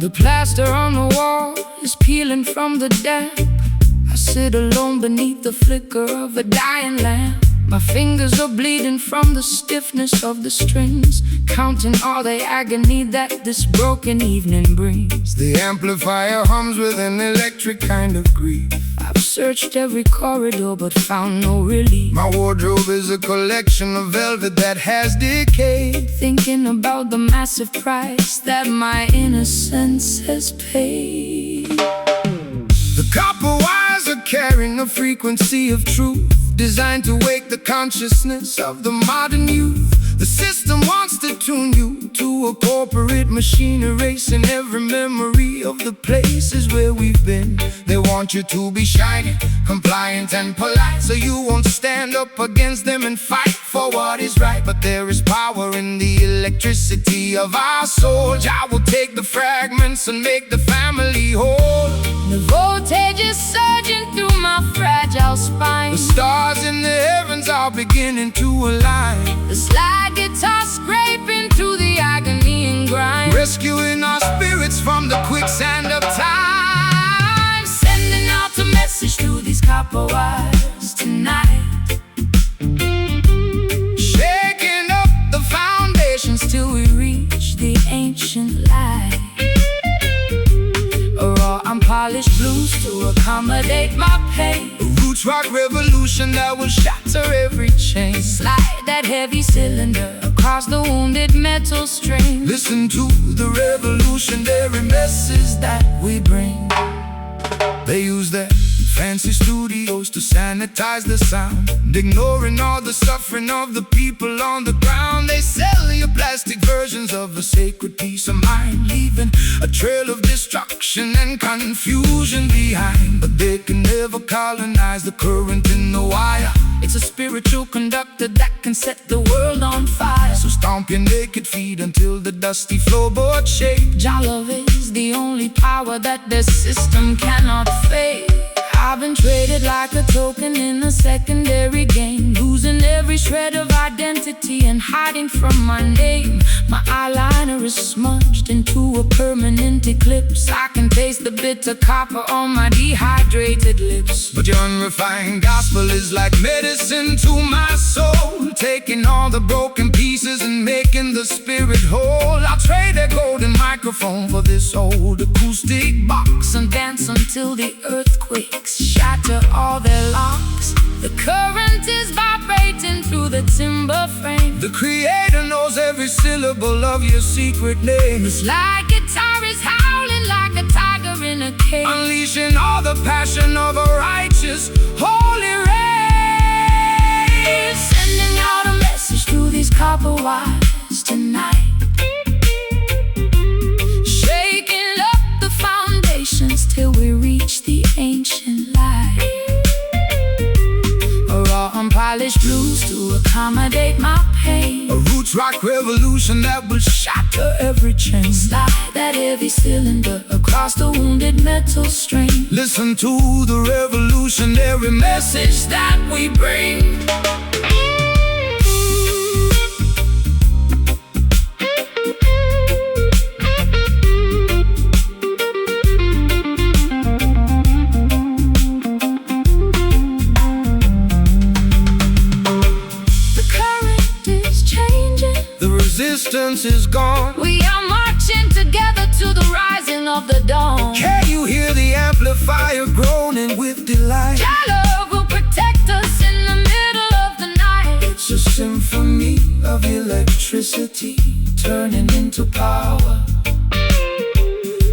The plaster on the wall is peeling from the damp. I sit alone beneath the flicker of a dying lamp. My fingers are bleeding from the stiffness of the strings, counting all the agony that this broken evening brings. The amplifier hums with an electric kind of grief. I've searched every corridor but found no relief. My wardrobe is a collection of velvet that has decayed, thinking about the massive price that my innocence has paid. The copper wires are carrying a frequency of truth, designed to wake the consciousness of the modern youth. The system wants to tune you to a corporate machine, erasing every memory of the places where we've been. They want you to be shiny, compliant and polite, so you won't stand up against them and fight for what is right. But there is power in the electricity of our soul. I will take the fragments and make the family whole. The voltage is surging through my fragile spine. The stars in the heavens are beginning to align. The slide guitar scraping through the agony and grime, rescuing our spirits from the quicksand of time. Sending out a message through these copper wires tonight, shaking up the foundations till we reach the ancient light. A raw unpolished blues to accommodate my pain. A roots rock revolution that will shatter every chain. Slide that heavy cylinder across the wounded metal string. Listen to the revolutionary message that we bring. They use their fancy studios to sanitize the sound, ignoring all the suffering of the people on the ground. They sell you plastic versions of a sacred peace of mind, leaving a trail of destruction and confusion behind. But they can never colonize the current in the wire. It's a spiritual conductor that can set the world on fire. So stomp your naked feet until the dusty floorboard shake. Jah love is the only power that the system cannot fake. I've been traded like a token in a secondary game, losing every shred of identity and hiding from my name. My eyeliner is smudged into a permanent eclipse. I can taste the bitter copper on my dehydrated lips. But your unrefined gospel is like medicine to my soul, taking all the broken pieces and making the spirit whole. I'll trade a golden microphone for this old acoustic box, and dance until the earthquakes shatter all their locks. The current is vibrating through the timber frame. The creator knows every syllable of your secret name. The slide guitar is howling like a tiger in a cage, unleashing all the passion of a righteous holy race. Sending out a message through these copper wires tonight, shaking up the foundations till we reach the ancient light. A raw unpolished blues to accommodate my pain. A roots rock revolution that will shatter every chain. Slide that heavy cylinder across the wounded metal string. Listen to the revolutionary message that we bring. Resistance is gone. We are marching together to the rising of the dawn. Can you hear the amplifier groaning with delight? Jah love will protect us in the middle of the night. It's a symphony of electricity turning into power,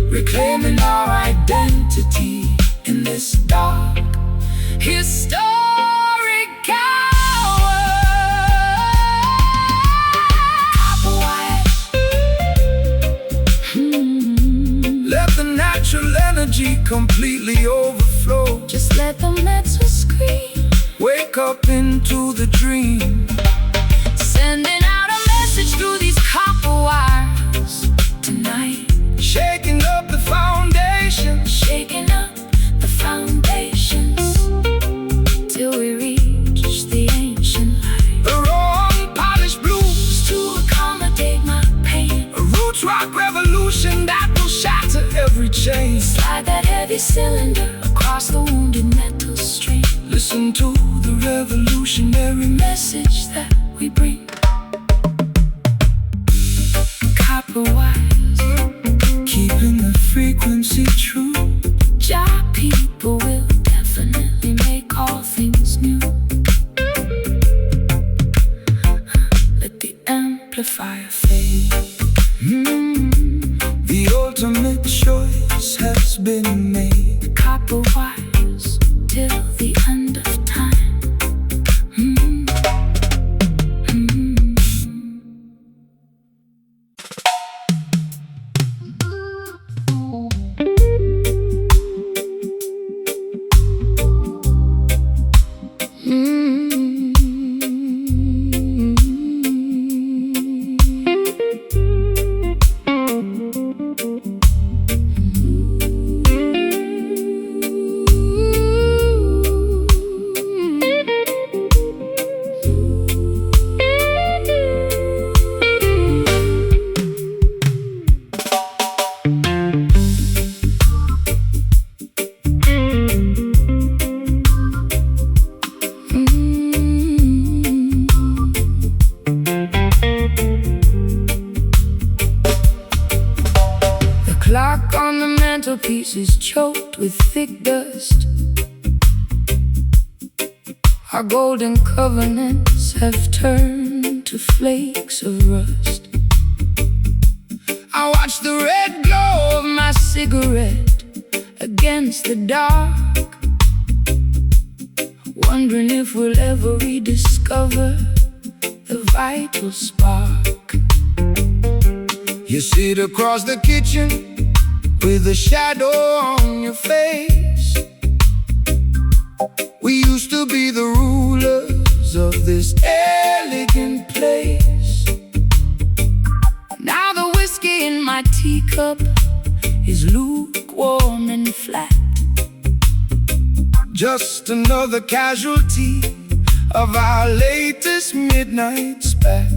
reclaiming our identity in this dark historic energy completely overflow. Just let the metal scream. Wake up into the dream. Sending out a message through these copper wires tonight, shaking up the foundations, shaking up the foundations till we reach the ancient light. The raw unpolished blues to accommodate my pain. A roots rock revolution that will shatter heavy cylinder across the wounded metal string. Listen to the revolutionary Message that we bring. Copper wires, keeping the frequency true. Jah people will definitely make all things new. Let the amplifier fade. The ultimate choice has been made. Copper wires till the end of time. Clock on the mantelpiece is choked with thick dust. Our golden covenants have turned to flakes of rust. I watch the red glow Of my cigarette against the dark, wondering if we'll ever rediscover the vital spark. You sit across the kitchen with a shadow on your face. We used to be the rulers of this elegant place. Now the whiskey in my teacup is lukewarm and flat. Just another casualty of our latest midnight spat.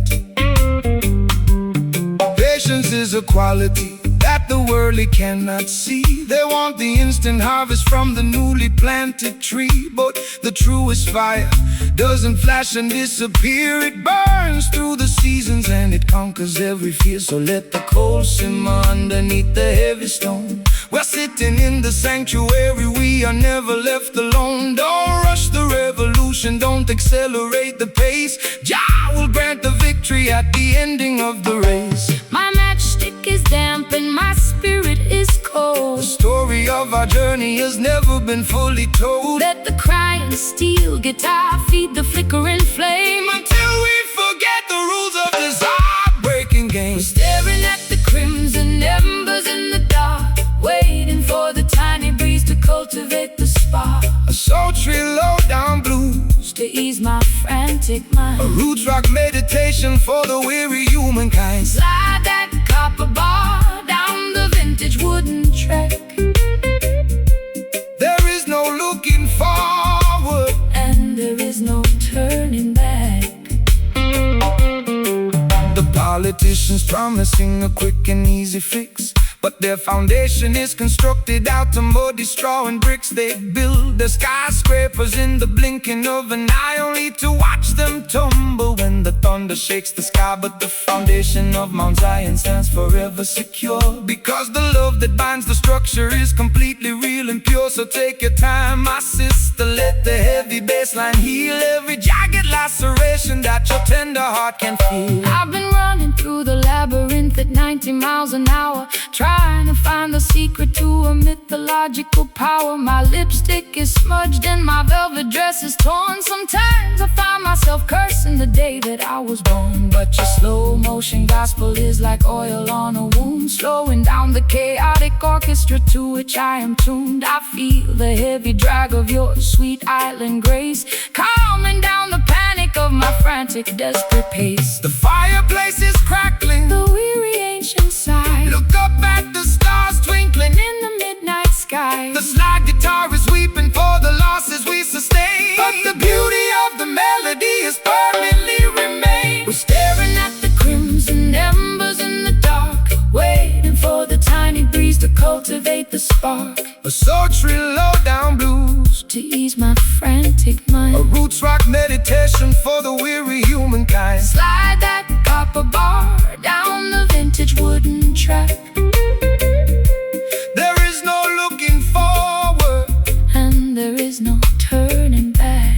Patience is a quality that the worldly cannot see. They want the instant harvest from the newly planted tree, but the truest fire doesn't flash and disappear. It burns through the seasons and it conquers every fear. So let the coal simmer underneath the heavy stone. We're sitting in the sanctuary, we are never left alone. Don't rush the revolution, don't accelerate the pace. Jah will grant the victory at the ending of the race. My matchstick is damp and my spirit is The cold. story of our journey has never been fully told. Let the crying steel guitar feed the flickering flame. Until we forget the rules of this heartbreaking game. Staring at the crimson embers in the dark, waiting for the tiny breeze to cultivate the spark. A sultry low-down blues, To ease my frantic a mind, roots rock meditation for the weary humankind. slide that copper bar down the vintage wooden track, There is no looking forward, and there is no turning back. the politicians promising a quick and easy fix, but their foundation is constructed out of muddy straw and bricks. They build the skyscrapers in the blinking of an eye, only to watch them tumble when the thunder shakes the sky. But the foundation of Mount Zion stands forever secure, because the love that binds the structure is completely real and pure. So take your time, my sister, let the heavy bassline heal every jagged laceration that your tender heart can feel. I've been running through the labyrinth at 90 miles an hour, trying to find the secret to a mythological power. My lipstick is smudged and my velvet dress is torn. Sometimes I find myself cursing the day that I was born. But your slow motion gospel is like oil on a wound, slowing down the chaotic orchestra to which I am tuned. I feel the heavy drag of your sweet island grace, calming down the panic of my frantic, desperate pace. The fireplace is crackling, The weary ancient sigh, look up at the stars twinkling. in the midnight sky. The slide guitar is weeping for the losses we sustain, but the beauty of the melody has permanently remained. We're staring at the crimson embers in the dark, waiting for the tiny breeze to cultivate the spark. A sultry low-down blues to ease my frantic mind. A roots rock meditation for the weary humankind. Slide that copper bar down the vintage wooden track. There is no looking forward, and there is no turning back.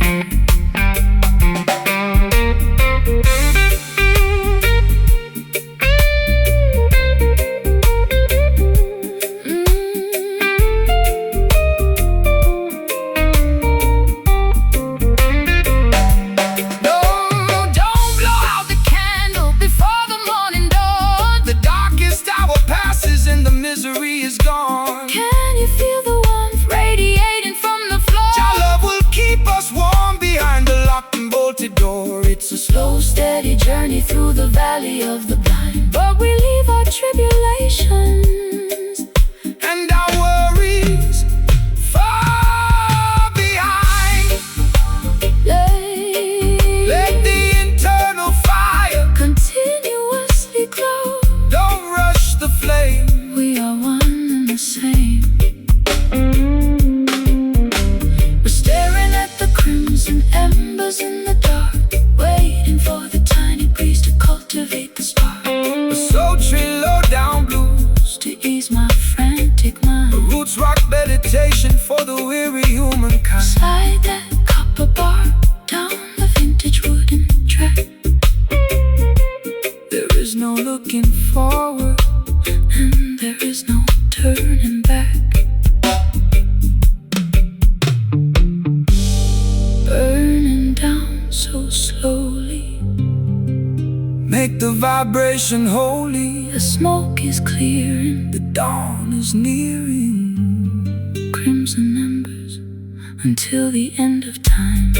Misery is gone. Can you feel the warmth radiating from the floor? Your love will keep us warm behind the locked and bolted door. It's a slow, steady journey through the valley of the blind, but we leave our tribulations and our worries far behind. Let the internal fire continuously glow. Don't rush the flame. We are one and the same. We're staring at the crimson embers in the dark, waiting for the tiny breeze to cultivate the spark. A sultry low-down blues to ease my frantic mind. A roots rock meditation for the weary humankind. Slide that copper bar down the vintage wooden track. There is no looking forward, and there is no turning back. Burning down so slowly, make the vibration holy. The smoke is clearing, the dawn is nearing. Crimson embers until the end of time.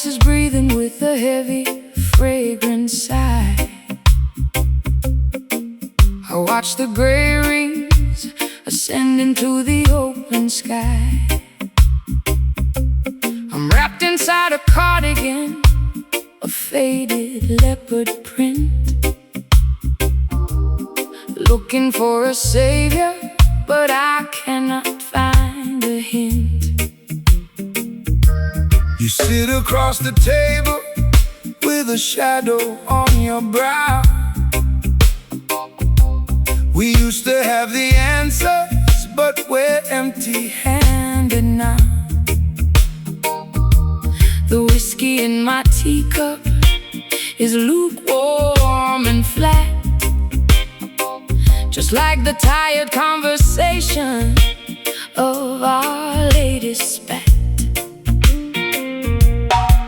Is breathing with a heavy, fragrant sigh. I watch the gray rings ascend into the open sky. I'm wrapped inside a cardigan, a faded leopard print, looking for a savior, but I cannot find a hint. You sit across the table with a shadow on your brow. We used to have the answers, but we're empty-handed now. The whiskey in my teacup is lukewarm and flat, just like the tired conversation of our latest spat.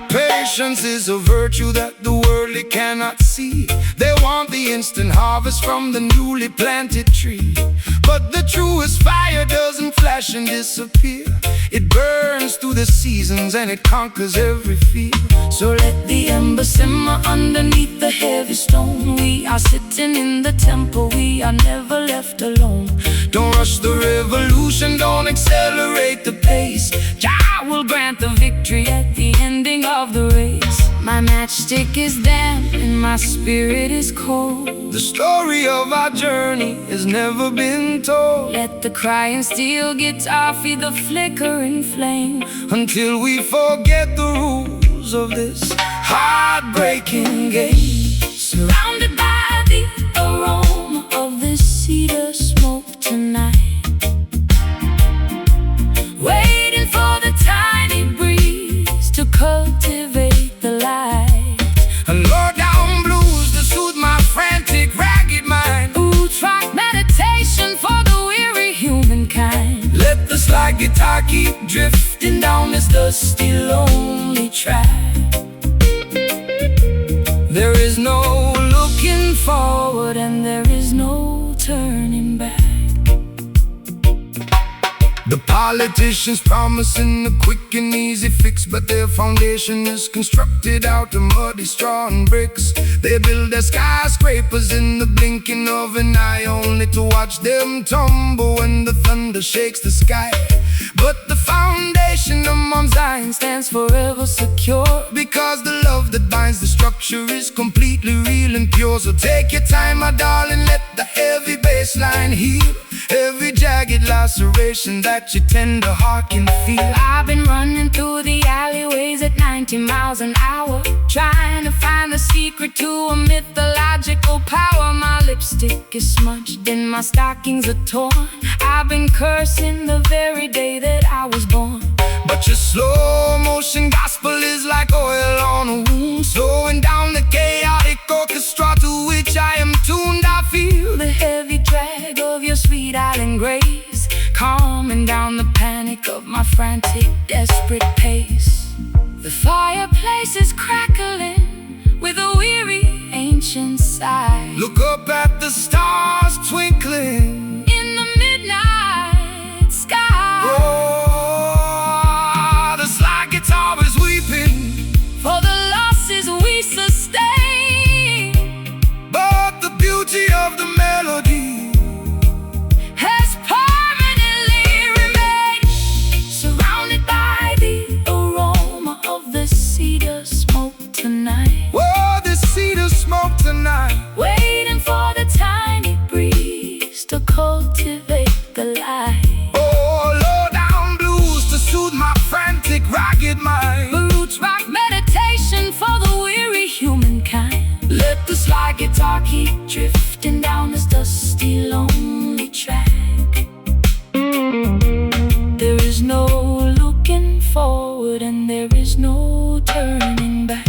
Patience is a virtue that the worldly cannot see. They want the instant harvest from the newly planted tree, but the truest fire doesn't flash and disappear. It burns through the seasons and it conquers every fear. So let the ember simmer underneath the heavy stone. We are sitting in the temple, we are never left alone. Don't rush the revolution, don't accelerate the pace. Jah will grant the victory at the ending of the race. My matchstick is damp and my spirit is cold. The story of our journey has never been told. Let the crying steel guitar feed the flickering flame, until we forget the rules of this heartbreaking game. Surrounded by the aroma of this cedar smoke tonight, waiting for the tiny breeze to cultivate the light. A low-down blues to soothe my frantic, ragged mind. Roots rock meditation for the weary humankind. Let the slide guitar keep drifting down this dusty, lonely track. There is no looking forward and there is no turning back. The politicians promising a quick and easy fix, but their foundation is constructed out of muddy straw and bricks. They build their skyscrapers in the blinking of an eye, only to watch them tumble when the thunder shakes the sky. But the foundation of Mount Zion stands forever secure, because the love that binds the structure is completely real and pure. So take your time, my darling, let the heavy bass line heal every jagged laceration that your tender heart can feel. I've been running through the alleyways at 90 miles an hour, trying to find the secret to a mythological power. My lipstick is smudged and my stockings are torn. I've been cursing the very day that I was born. But your slow motion gospel is like oil on a wound, slowing down the chaotic orchestra to which I am tuned. I feel The heavy drag of your sweet island grace, calming down the panic of my frantic, desperate pace. The fireplace is crackling with a weary, ancient sigh. Look up at the stars twinkling In the midnight sky. Oh, the slide guitar is weeping For the losses we sustain, but the beauty of the melody has permanently remained, surrounded by the aroma of the cedar smoke tonight. oh, the cedar smoke tonight. Waiting for the tiny breeze to cultivate the light. Oh, low down blues to soothe my frantic, ragged mind. The roots rock meditation for the weary humankind. Let the slide guitar keep drifting down this dusty, lonely track. There is no looking forward and there is no turning back.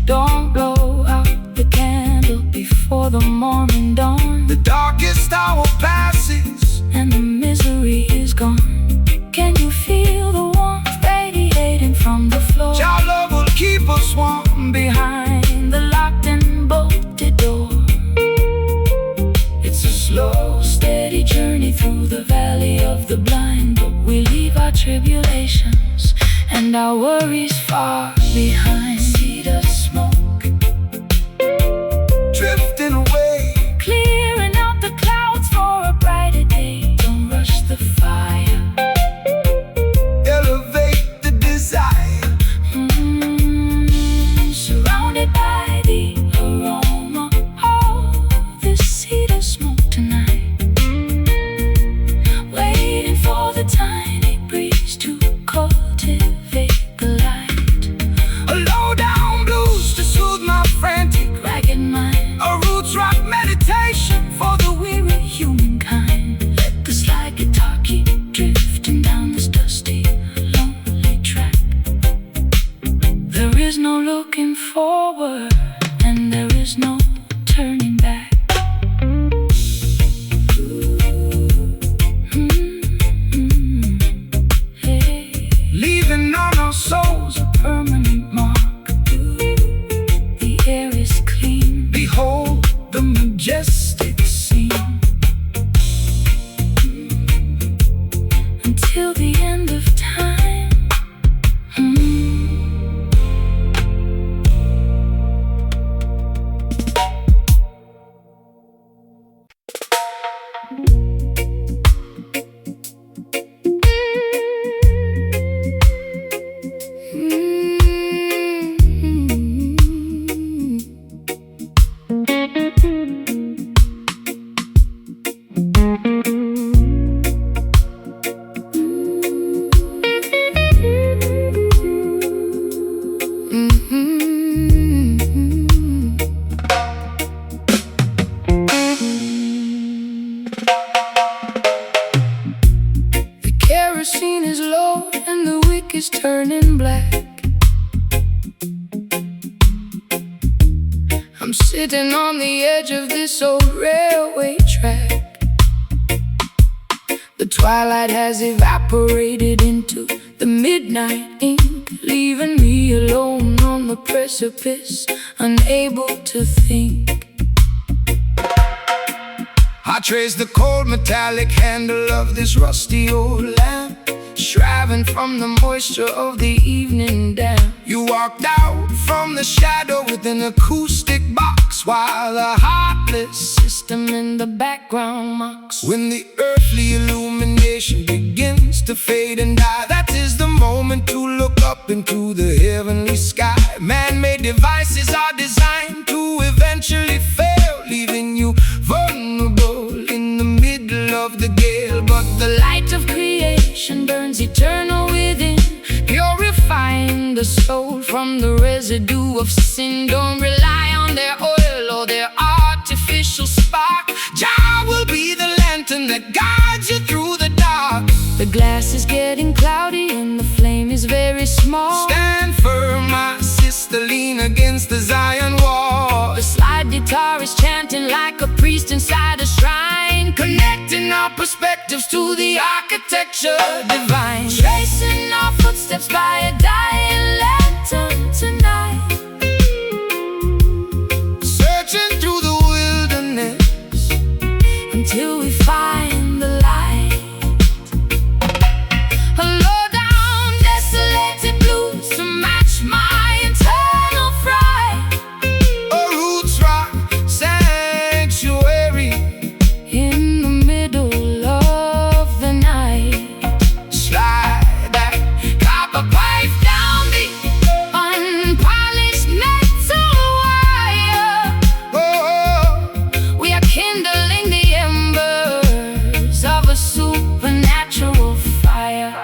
Don't blow out the candle before the morning dawn, The darkest hour passes and the misery is gone. Can you feel the warmth radiating from the floor? Your love will keep us warm Behind the locked and bolted door. It's a slow, steady journey through the valley of the blind, but we leave our tribulations and our worries far behind. Cedar smoke drifting away. clearing out the clouds for a brighter day. Don't rush the fire. Elevate the desire. Surrounded by the aroma of the cedar smoke tonight. Waiting for the tiny breeze to cultivate the light. A low down blues to soothe my frantic, Ragged mind, a roots rock meditation for the weary humankind. Let the slide guitar keep drifting down this dusty, lonely track. There is no looking forward and there is no turning back. Hey. leaving on our souls a Permanent mark. The air is clean. behold the majestic scene. Until the end of time. Kerosene is low and the wick is turning black. I'm sitting on the edge of this old railway track. The twilight has evaporated into the midnight ink, leaving me alone on the precipice, unable to think. I trace the cold metallic handle of this rusty old lamp, shriving from the moisture of the evening damp. You walked out from the shadow with an acoustic box, while the heartless System in the background mocks. when the earthly illumination begins to fade and die, that is the moment to look up into the heavenly sky. Man-made devices are designed to eventually fail, leaving you vulnerable in the middle of the gale. But The light of creation burns eternal within, purifying the soul from the residue of sin. Don't rely on their oil or their artificial spark. Jah will be the lantern that guides you through the dark. The glass is getting cloudy and the flame is very small. Stand firm, my sister, lean against the Zion wall. The slide guitar is chanting like a priest inside a shrine, Connecting our perspectives to the architecture divine. tracing our footsteps by a dying lantern tonight. Searching through the wilderness Until we find the light. A low down, desolated blues to match my internal fright. a roots rock sanctuary. In the middle of the night, Slide that copper pipe down the unpolished metal wire. oh, We are kindling the embers of a supernatural fire.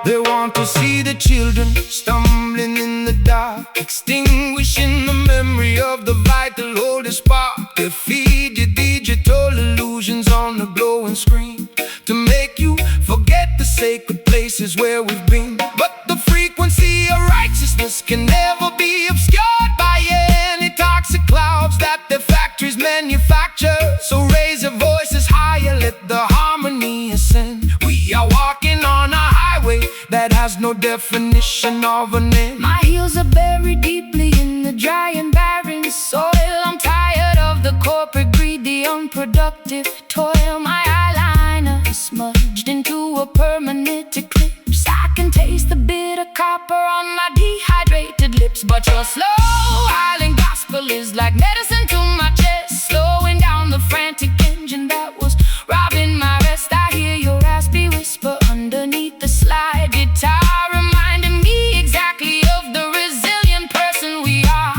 They want to see the children stumbling in the dark, extinguishing the memory of the vital oldest spark. They feed you digital illusions on the glowing screen to make you forget the sacred places where we've been. But the frequency of righteousness can never be obscured by any toxic clouds that the factories manufacture. So raise your voices higher, let the harmony ascend. We are walking on a highway that has no definition of an end. My heels are buried deeply in the dry and barren soil. I'm tired of the corporate greed, the unproductive toil. My eyeliner is smudged into a permanent eclipse. I can taste the bitter copper on my dehydrated lips. But your slow island gospel is like medicine to my chest, slowing down the frantic engine that was robbing my rest. I hear your raspy whisper underneath the slide guitar, reminding me exactly of the resilient person we are.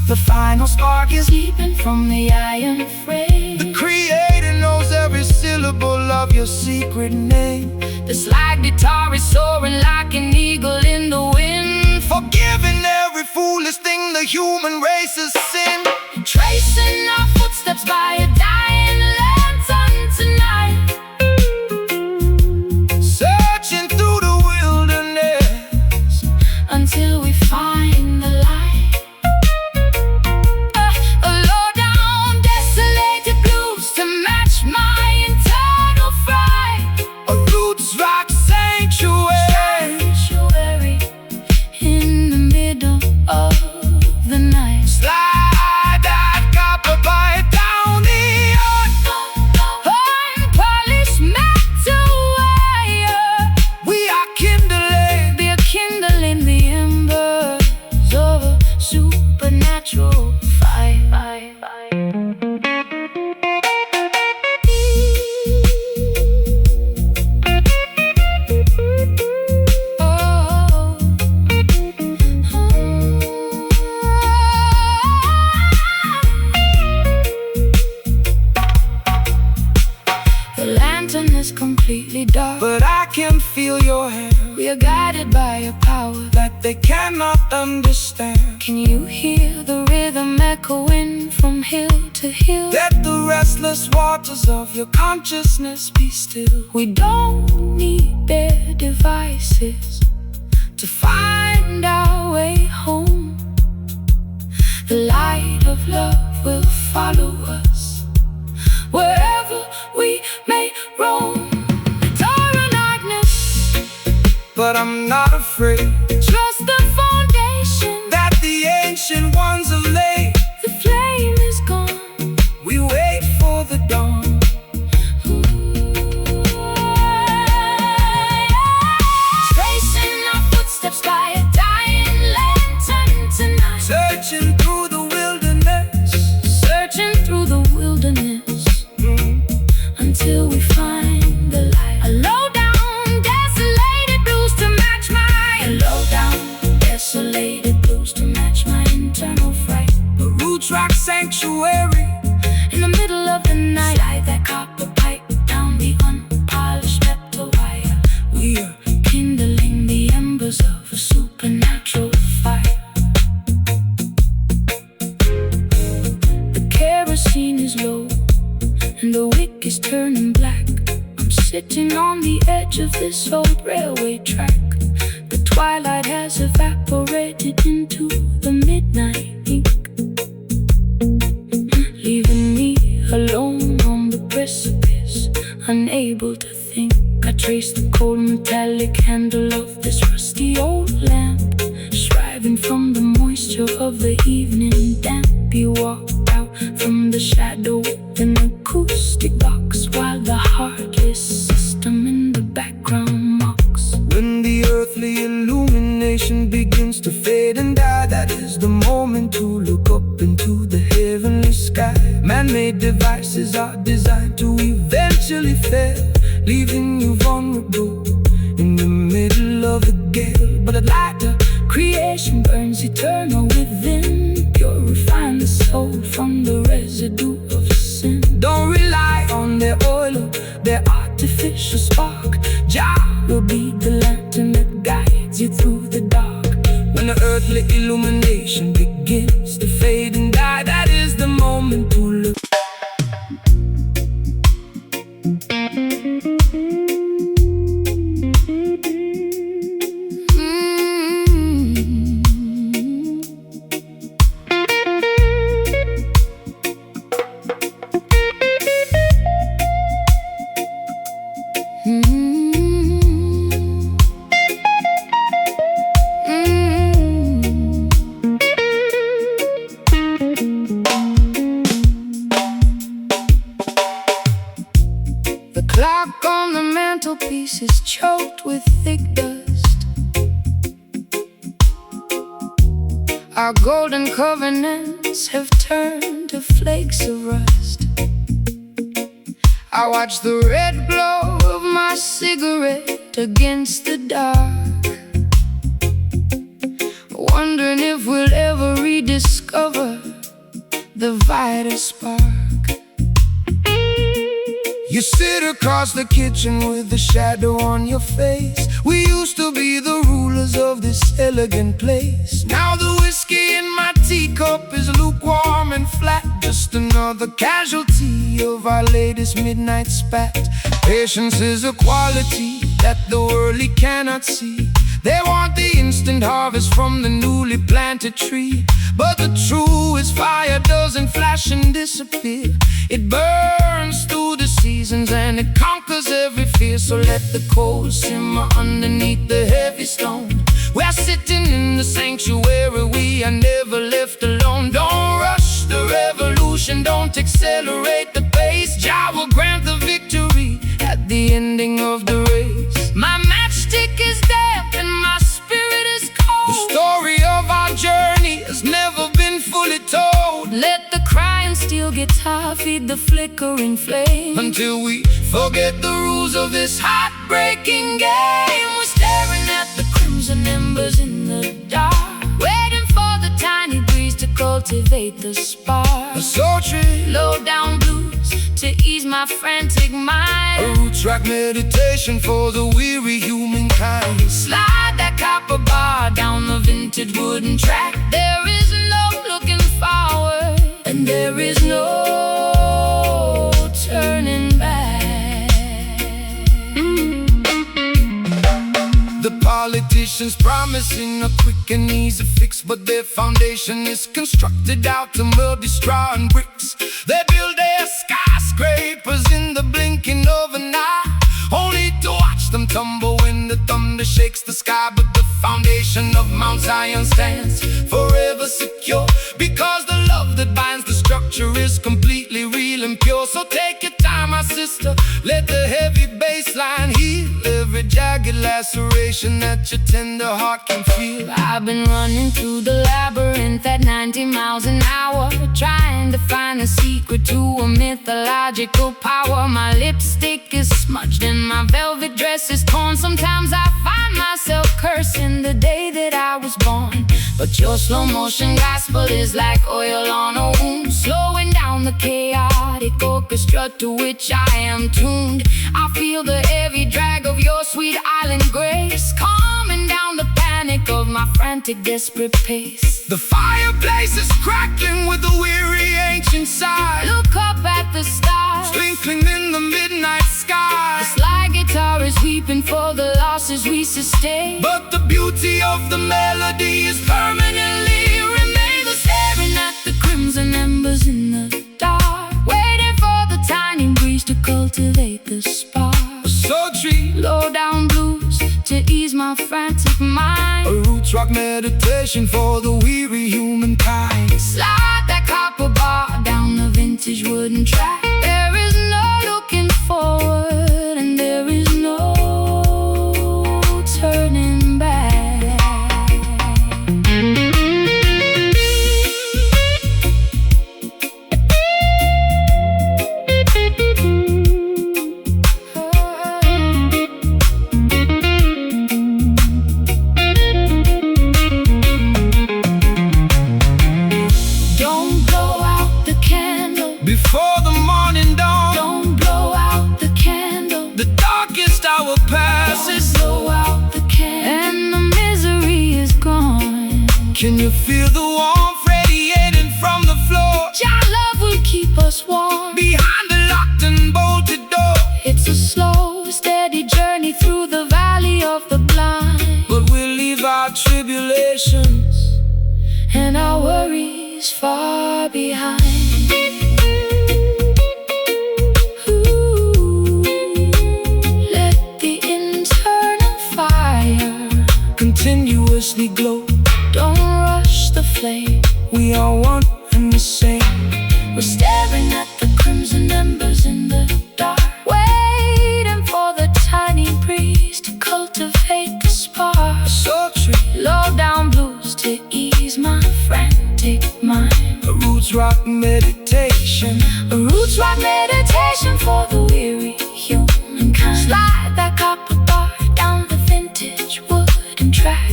The final spark is Leaping from the iron frame, the Creator knows every syllable of your secret name. the slide guitar is soaring like an eagle in the wind, Forgiving every foolish thing the human race has sinned. tracing our footsteps by a dying lantern tonight. Searching through the wilderness Until we find the light. A low down, desolated blues to match my internal fright. a roots rock sanctuary. Sanctuary in the middle of the night. Slide that copper pipe down the Unpolished metal wire. we are kindling. We are kindling the embers of a supernatural fire. The lantern is completely dark, But I can feel your hand we are guided by a power. that they cannot understand. Can you hear the rhythm echoing from hill to hill? Let the restless waters of your consciousness be still. We don't need their devices to find our way home. The light of love will follow us wherever we may I'm not afraid. Trust the foundation that the ancient ones have laid. The flame is gone. We wait for the dawn. Tracing our footsteps by a dying lantern tonight. Searching through the wilderness. Searching through the wilderness until we find the light. A low down, desolated blues to match my. A low down, desolated blues to match my internal fright. A roots rock sanctuary In the middle of the night, slide that copper pipe down the unpolished metal wire. we are Kindling the embers of a supernatural fire. The kerosene is low and the wick is turning black. I'm sitting on the edge of this old railway track. The twilight has evaporated into the midnight ink, leaving me alone on the precipice, unable to think. I trace the cold metallic handle of this rusty old lamp, striving from the moisture of the evening damp. You walked out from the shadow with an acoustic box, while the heartless system in the background mocks. when the earthly illumination begins to fade and die. That is the moment to look up into the heavenly sky. Man-made devices are designed to eventually fail, leaving you vulnerable in the middle of a gale. But at light, the creation burns eternal within, purifying the soul from the residue of sin. Don't rely on their oil or their artificial spark. Jah will be the lantern that guides you through the dark. When the earthly illumination begins to fade and die, that is the moment to look. The clock on the mantelpiece is choked with thick dust. Our golden covenants have turned to flakes of rust. I watch the red glow of my cigarette against the dark, wondering if we'll ever rediscover the vital spark. You sit across the kitchen with a shadow on your face. We used to be the rulers of this elegant place. Now the whiskey in my teacup is lukewarm and flat, just another casualty of our latest midnight spat. Patience is a quality that the worldly cannot see. They want the instant harvest from the newly planted tree, but the truest fire doesn't flash and disappear. It burns through the seasons and it conquers every fear. So let the coal simmer underneath the heavy stone. We're sitting in the sanctuary, we are never left alone. Don't rush the revolution, don't accelerate the pace. Jah will grant the victory at the ending of the race. My matchstick is damp and my spirit is cold. The story of our journey has never been fully told. Let the crying steel guitar feed the flickering flame, until we forget the rules of this heartbreaking game. we're staring at the crimson embers in the dark, waiting for the tiny breeze to cultivate the spark. A sultry, Low down blues to ease my frantic mind. a roots rock meditation for the weary humankind. Slide that copper bar down the vintage wooden track. There is no looking forward, and there is no turning back. The politicians promising a quick and easy fix, but their foundation is constructed out of muddy straw and bricks. They build their skyscrapers in the blinking of an eye, only to watch them tumble when the thunder shakes shakes the sky, but the foundation of Mount Zion stands forever secure, because the love that binds the structure is completely real and pure. So take your time, my sister, let the heavy bass line heal every jagged laceration that your tender heart can feel. I've been running through the labyrinth at 90 miles an hour, trying to find a secret to a mythological power. My lipstick is smudged and my velvet dress is torn. Sometimes I find myself cursing the day that I was born. But your slow motion gospel is like oil on a wound, slowing down the chaotic orchestra to which I am tuned. I feel the heavy drag of your sweet island grace, calming down the panic of my frantic, desperate pace. The fireplace is crackling with a weary ancient sigh. Look up at the stars, twinkling in the midnight sky. the slide guitar is weeping for the losses we sustain. But the beauty of the melody is permanently remains. Staring at the crimson embers in the dark, waiting for the tiny breeze to cultivate the spark. A sultry, low down blues to ease my frantic mind. a roots rock meditation for the weary humankind. Slide that copper bar down the vintage wooden track. There is no looking forward and there is no turning back. Don't blow out the candle Before the morning dawn, Don't blow out the candle. the darkest hour passes. Blow out the candle, and the misery is gone. Can you feel the warmth radiating from the floor? Your love will keep us warm. Behind the locked and bolted door, It's a slow, steady journey through the valley of the blind, but we'll leave our tribulations. and our worries far behind. Ooh, let the internal fire Continuously glow, don't rush the flame. we are one and the same. We're staring at the crimson embers in the dark, waiting for the tiny breeze to cultivate the spark. Sultry, Low down blues to ease my frantic mind. a roots rock meditation. A roots rock meditation for the weary humankind. Slide that copper bar down the vintage wooden track.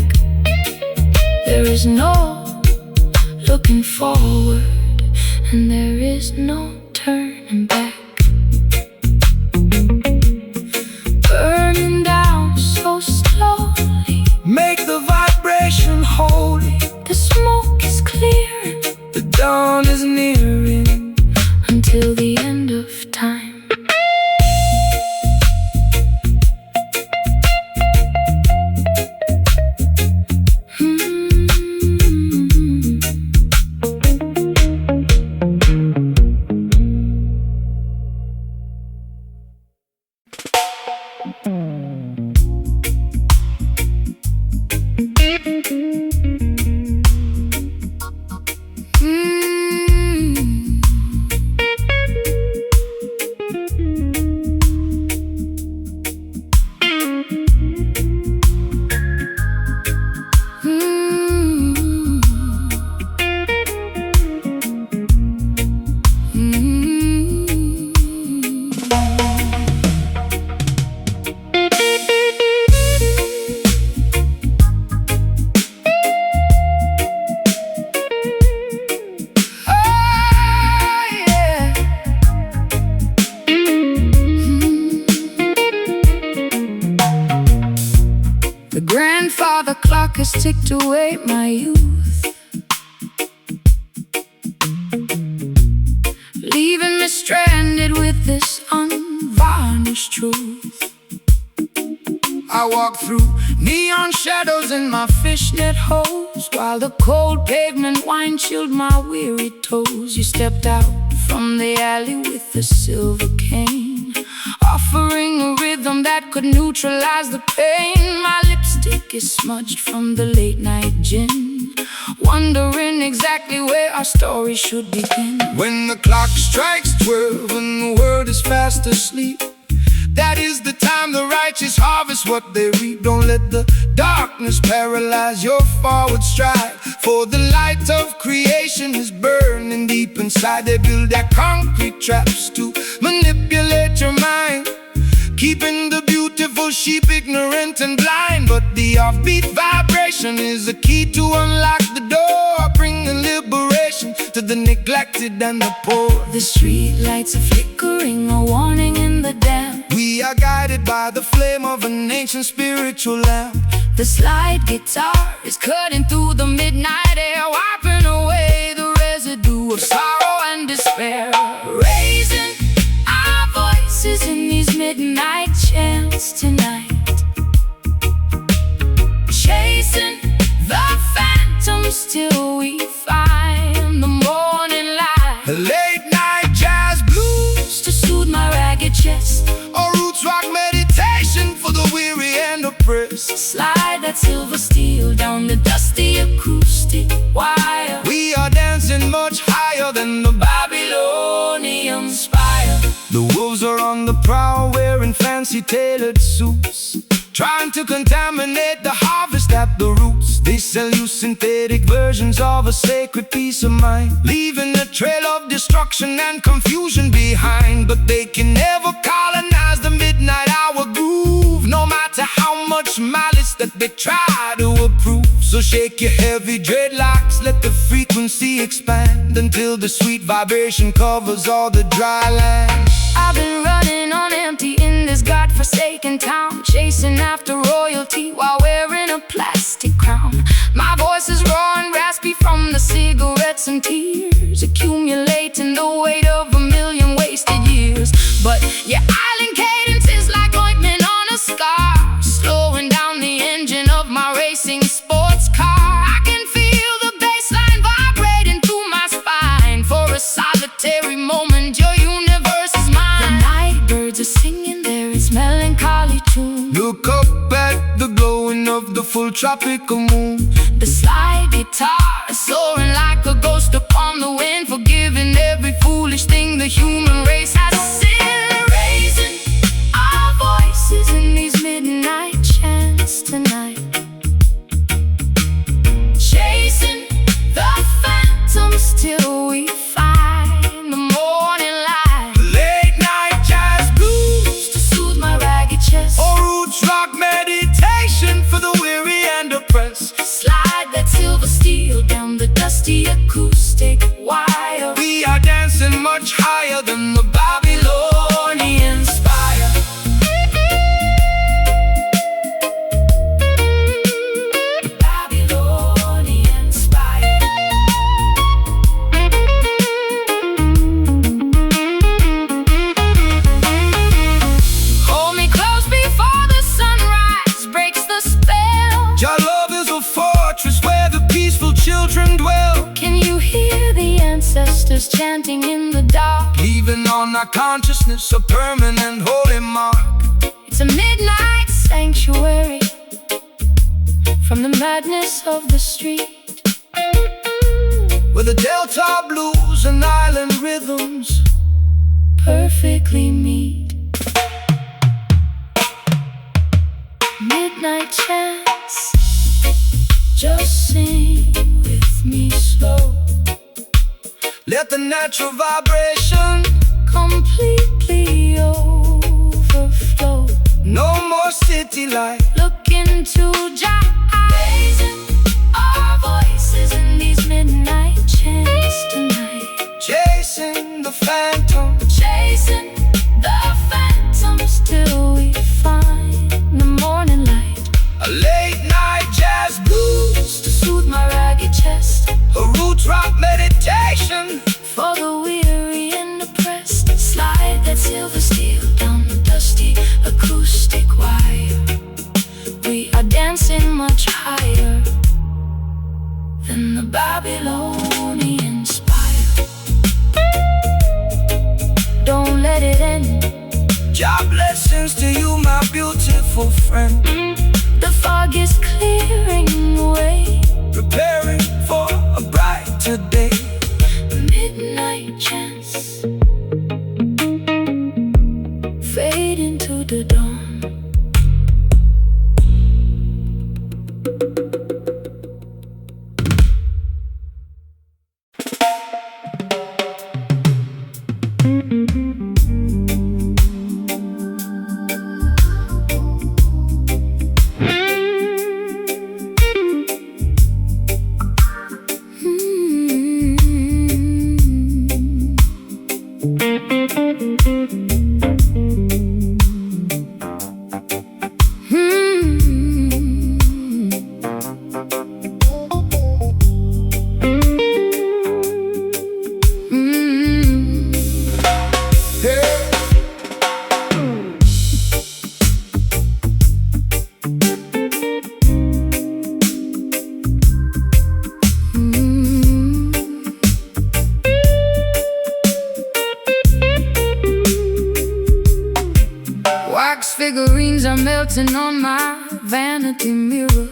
There is no looking forward and there is no turning back. Burning down so slowly, Make the vibration holy. the smoke is clearing The dawn is nearing. until the end of time. The clock has ticked away my youth, leaving me stranded with this unvarnished truth. I walk through neon shadows in my fishnet hose, While the cold pavement wine chilled my weary toes. You stepped out from the alley with a silver cane, offering a rhythm that could neutralize the pain. My lipstick whiskey smudged from the late night gin, wondering exactly where our story should begin. When the clock strikes 12 and the world is fast asleep, that is the time the righteous harvest what they reap. Don't let the darkness paralyze your forward stride, for the light of creation is burning deep inside. They build their concrete traps to manipulate your mind, keeping the beautiful sheep ignorant and blind. But the offbeat vibration is the key to unlock the door, bringing liberation to the neglected and the poor. The street lights are flickering, a warning in the damp. We are guided by the flame of an ancient spiritual lamp. The slide guitar is cutting through the midnight air, wiping away the residue of sorrow and despair. Raising our voices in these midnight chants tonight, chasing the phantoms till we find the morning light. Late night jazz blues To soothe my ragged chest, or roots rock meditation for the weary and oppressed. slide that silver steel down the dusty acoustic wire. We are dancing much higher than the Babylonian spire. The wolves are on the prowl, wearing fancy tailored suits, trying to contaminate the harvest at the roots. They sell you synthetic versions of a sacred peace of mind, leaving a trail of destruction and confusion behind. But they can never colonize the midnight hour groove, no matter how much malice that they try to approve. So shake your heavy dreadlocks, let the frequency expand, until the sweet vibration covers all the dry land. I've been running on empty in this godforsaken town, chasing after royalty while wearing a plastic crown. My voice is raw and raspy from the cigarettes and tears, accumulating the weight of a million wasted years. But your island cadence is like ointment on a scar, slowing down the engine of my racing sports car. I can feel the bassline vibrating through my spine. For a solitary moment, your universe is mine. The night birds are singing their melancholy tune. Look up at the glowing of the full tropical moon. The slide guitar is soaring like a ghost upon the wind, forgiving every foolish thing the human race has sinned. Raising our voices in these midnight chants tonight, chasing the phantoms till we find the morning light. Late night jazz blues To soothe my ragged chest, or roots rock meditation for the weary and oppressed. slide that silver steel down the dusty acoustic wire. We are dancing much higher than the Babylonian spire. Babylonian spire. Hold me close before the sunrise breaks the spell. Your love is a fortress where the peaceful children dwell, Can you hear the ancestors chanting in the dark? leaving on our consciousness a permanent holy mark. It's a midnight sanctuary from the madness of the street, Where the Delta blues and island rhythms perfectly meet. Midnight chants, just sing with me slow. let the natural vibration Completely overflow. no more city life. Look into Jah, raising our voices in these midnight chants tonight, Chasing the phantom, chasing the phantoms till we find the morning light. a late night jazz blues, To soothe my ragged chest, a roots rock meditation for the weary and oppressed. Slide that silver steel down the dusty acoustic wire. We are dancing much higher than the Babylonian spire. Don't let it end. Jah blessings to you, my beautiful friend. The fog is clearing away, preparing for a brighter day. Midnight chants fade into the dawn. Wax figurines are melting on my vanity mirror.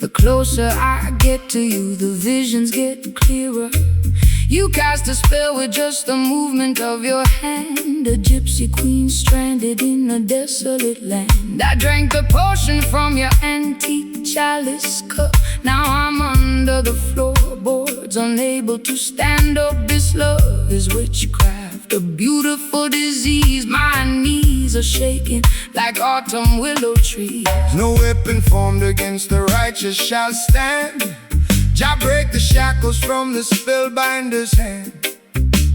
The closer I get to you, the visions get clearer. You cast a spell with just the movement of your hand. A gypsy queen stranded in a desolate land. I drank the potion from your antique chalice cup. Now I'm under the floorboards, unable to stand up. This love is witchcraft, a beautiful disease. My knees are shaking like autumn willow trees. No weapon formed against the righteous shall stand. Jah break the shackles from the spellbinder's hand.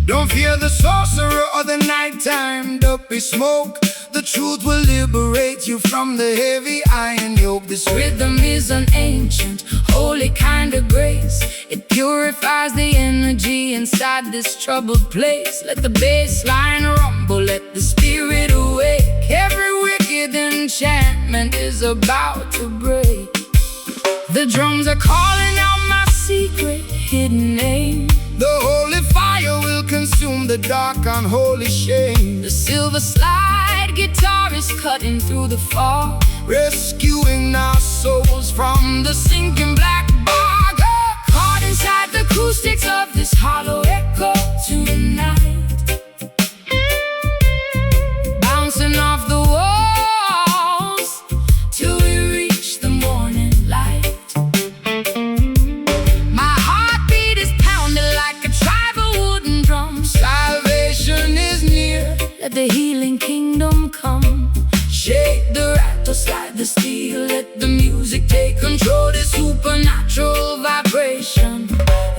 Don't fear the sorcerer or the nighttime duppy smoke. The truth will liberate you from the heavy iron yoke. This rhythm is an ancient, holy kind of grace. It purifies the energy inside this troubled place. Let the bass line rumble, let the spirit awake. Every wicked enchantment is about to break. The drums are calling out my secret hidden name. The holy fire will consume the dark unholy shame. The silver slide guitar is cutting through the fog, rescuing our souls from the sinking black bog. Caught inside the acoustics of this hollow echo tonight, bouncing off the walls till we reach the morning light. My heartbeat is pounding like a tribal wooden drum. Salvation is near, let the healing kingdom come. Shake the rattle, slide the steel, let the music take control. This supernatural vibration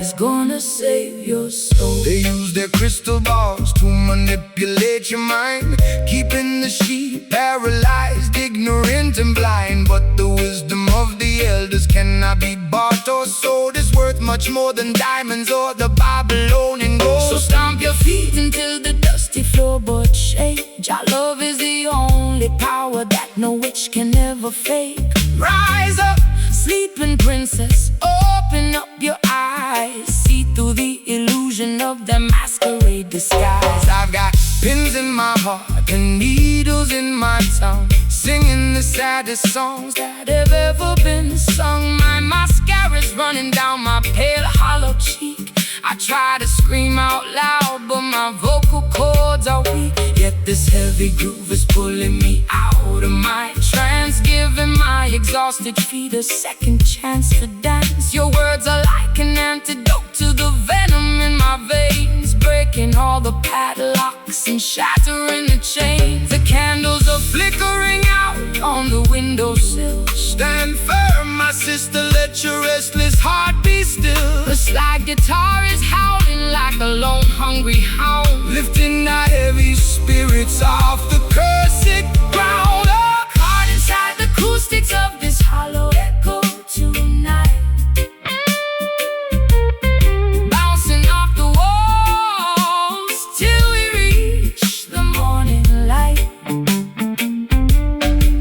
is gonna save your soul. They use their crystal balls to manipulate your mind, keeping the sheep paralyzed, ignorant and blind. But the wisdom of the elders cannot be bought or sold. It's worth much more than diamonds or the Babylonian gold. So stomp your feet until the dusty floorboards shake. Our love is the only power that no witch can ever fake. Rise up, sleeping princess, open up your eyes. See through the illusion of the masquerade disguise. I've got pins in my heart and needles in my tongue, singing the saddest songs that have ever been sung. My mascara's running down my pale hollow cheek. I try to scream out loud, but my vocal cords are weak. Yet this heavy groove is pulling me out of my trance, giving my exhausted feet a second chance to dance. Your words are like an antidote to the venom in my veins, breaking all the padlocks and shattering the chains. The candles are flickering out on the windowsill. Stand firm, my sister, let your restless heart be still. The slide guitar is howling like a lone hungry hound, lifting our heavy spirits off the cursed ground. Oh, caught inside the acoustics of this hollow echo tonight, bouncing off the walls till we reach the morning light.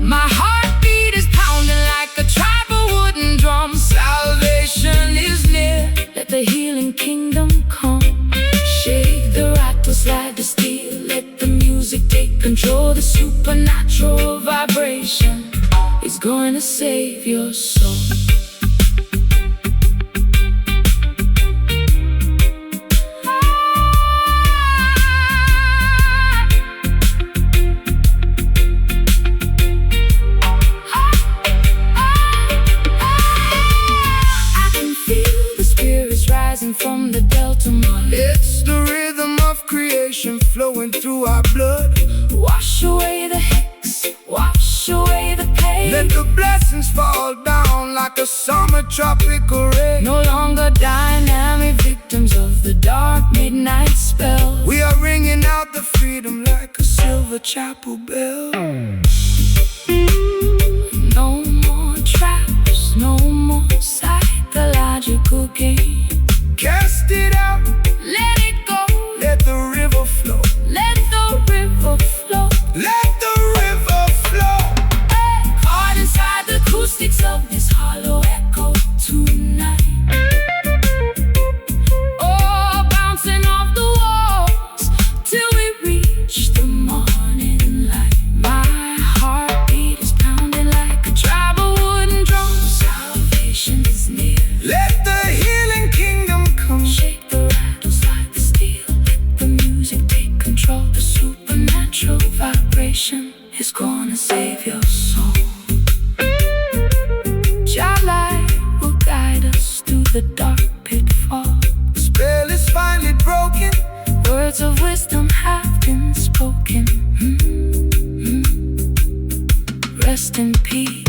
My heartbeat is pounding like a tribal wooden drum. Salvation is near, let the healing kingdom come. Shake the rattle, slide the steel, let the music take control. The going to save your soul. From the Delta Marley, it's the rhythm of creation flowing through our blood. Wash away the hex, wash away the pain. Let the blessings fall down like a summer tropical rain. No longer dynamic victims of the dark midnight spell. We are ringing out the freedom like a silver chapel bell. No more traps, no more psychological games. Cast it out, let it go, let the river flow, let the river flow, let the river flow. Hey, caught inside the acoustics of this hollow echo tonight. Oh, bouncing off the walls till we reach the morning light. My heartbeat is pounding like a tribal wooden drum. Salvation is near. Let the healing kingdom come. Shake the rattles like the steel. Let the music take control. The supernatural vibration is gonna save your soul. Your light will guide us through the dark pitfall. The spell is finally broken. Words of wisdom have been spoken. Rest in peace.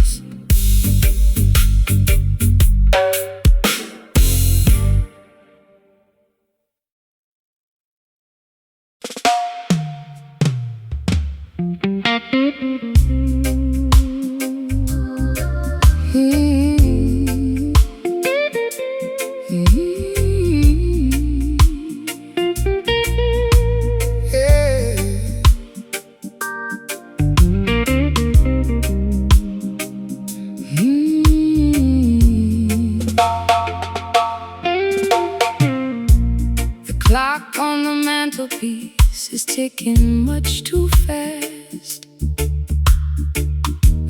Clock on the mantelpiece is ticking much too fast.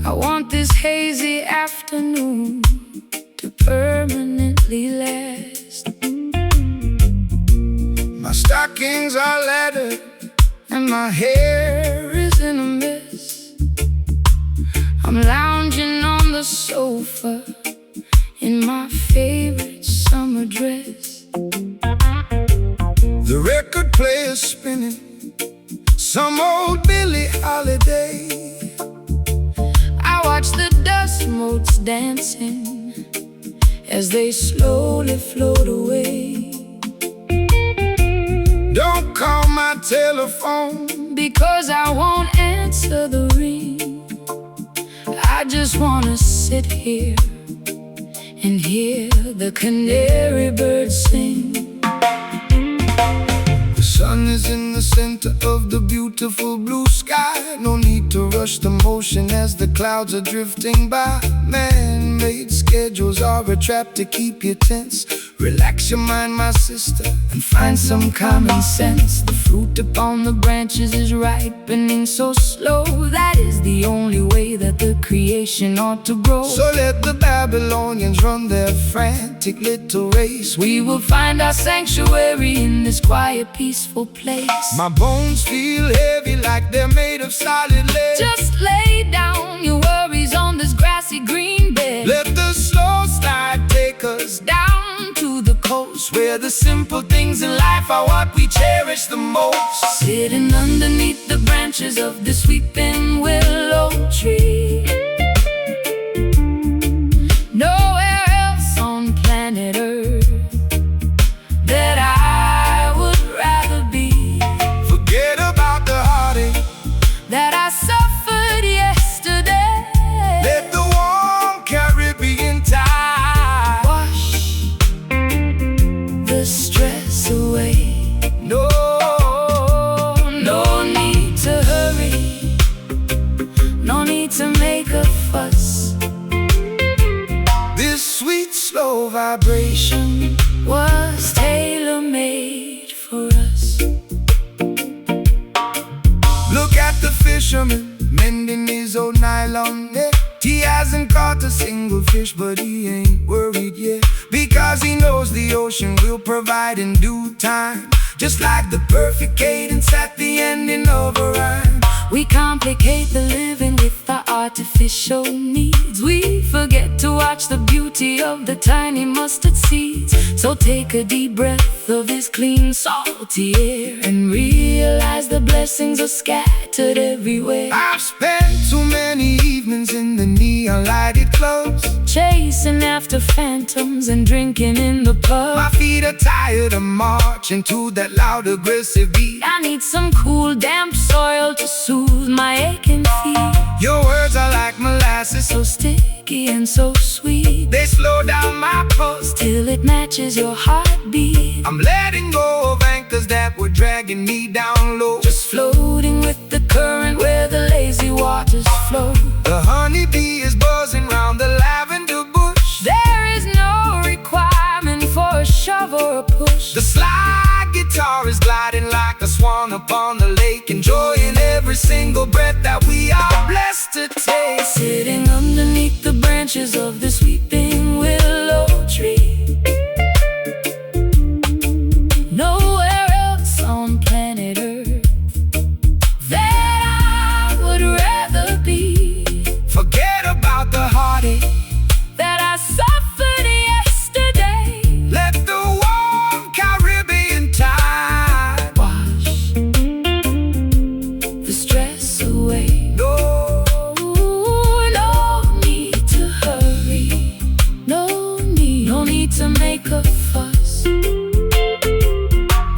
I want this hazy afternoon to permanently last. My stockings are laddered and my hair is in a mess. I'm lounging on the sofa in my favorite summer dress. The record player's spinning some old Billie Holiday. I watch the dust motes dancing as they slowly float away. Don't call my telephone because I won't answer the ring. I just wanna sit here and hear the canary birds sing. The sun is in the center of the beautiful blue sky. No need to rush the motion as the clouds are drifting by. Man-made schedules are a trap to keep you tense. Relax your mind, my sister, and find some common sense. The fruit upon the branches is ripening so slow. That is the only way that the creation ought to grow. So let the Babylonians run their frantic little race. We will find our sanctuary in this quiet, peaceful place. My bones feel heavy like they're made of solid lead. Just lay down your worries on this grassy green bed. Let the slow slide take us down to the coast, where the simple things in life are what we cherish the most. Sitting underneath the branches of the sweeping willow tree. Nowhere else on planet Earth that I would rather be. Forget about the heartache that I suffered yesterday. Let the warm Caribbean tide wash the stress away. No need to hurry, no need to make a fuss. This sweet slow vibration was tailor-made for us. Look at the fisherman mending his old nylon net. He hasn't caught a single fish, but he ain't worried yet, because he knows the ocean will provide in due time, just like the perfect cadence at the ending of a rhyme. We complicate the living with our artificial needs. We forget to watch the beauty of the tiny mustard seeds. So take a deep breath of his clean, salty air and realize the blessings are scattered everywhere. I've spent too many evenings in the neon lighted clubs, chasing after phantoms and drinking in the pub. My feet are tired of marching to that loud aggressive beat. I need some cool damp soil to soothe my aching feet. Your words are like molasses, so sticky and so sweet. They slow down my pulse till it matches your heartbeat. I'm letting go of anchors that were dragging me down low, just floating with the current where the lazy waters flow. The honeybee is buzzing round the lavender bush. There is no requirement for a shove or a push. The slide guitar is gliding like a swan upon the lake, enjoying every single breath that we are blessed to take. Sitting underneath the branches of this weeping willow tree. Nowhere else on planet Earth that I would rather be. Forget about the heartache that I suffered yesterday. Let the warm Caribbean tide wash the stress away. No need to hurry. No need to make a fuss.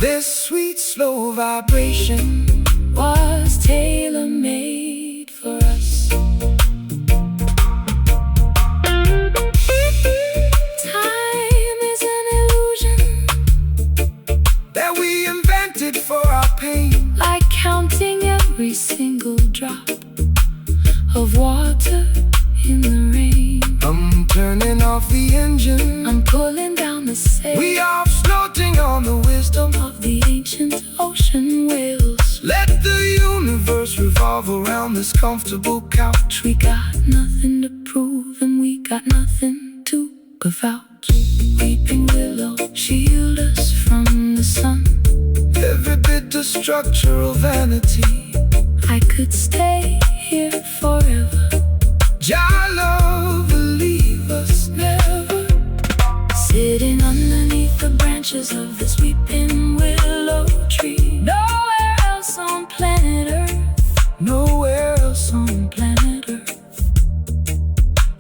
This sweet slow vibration was tailor-made for us. Time is an illusion that we invented for our pain, like counting every single drop of water in the rain. I'm turning off the engine, I'm pulling down the sail. We are floating on the wisdom of the ancient ocean whales. Let the universe revolve around this comfortable couch. We got nothing to prove and we got nothing to give out. Weeping willow, shield us from the sun. Every bit of structural vanity. I could stay here forever. Jah love will leave us never. Sitting underneath the branches of this weeping willow tree. Nowhere else on planet Earth. Nowhere else on planet Earth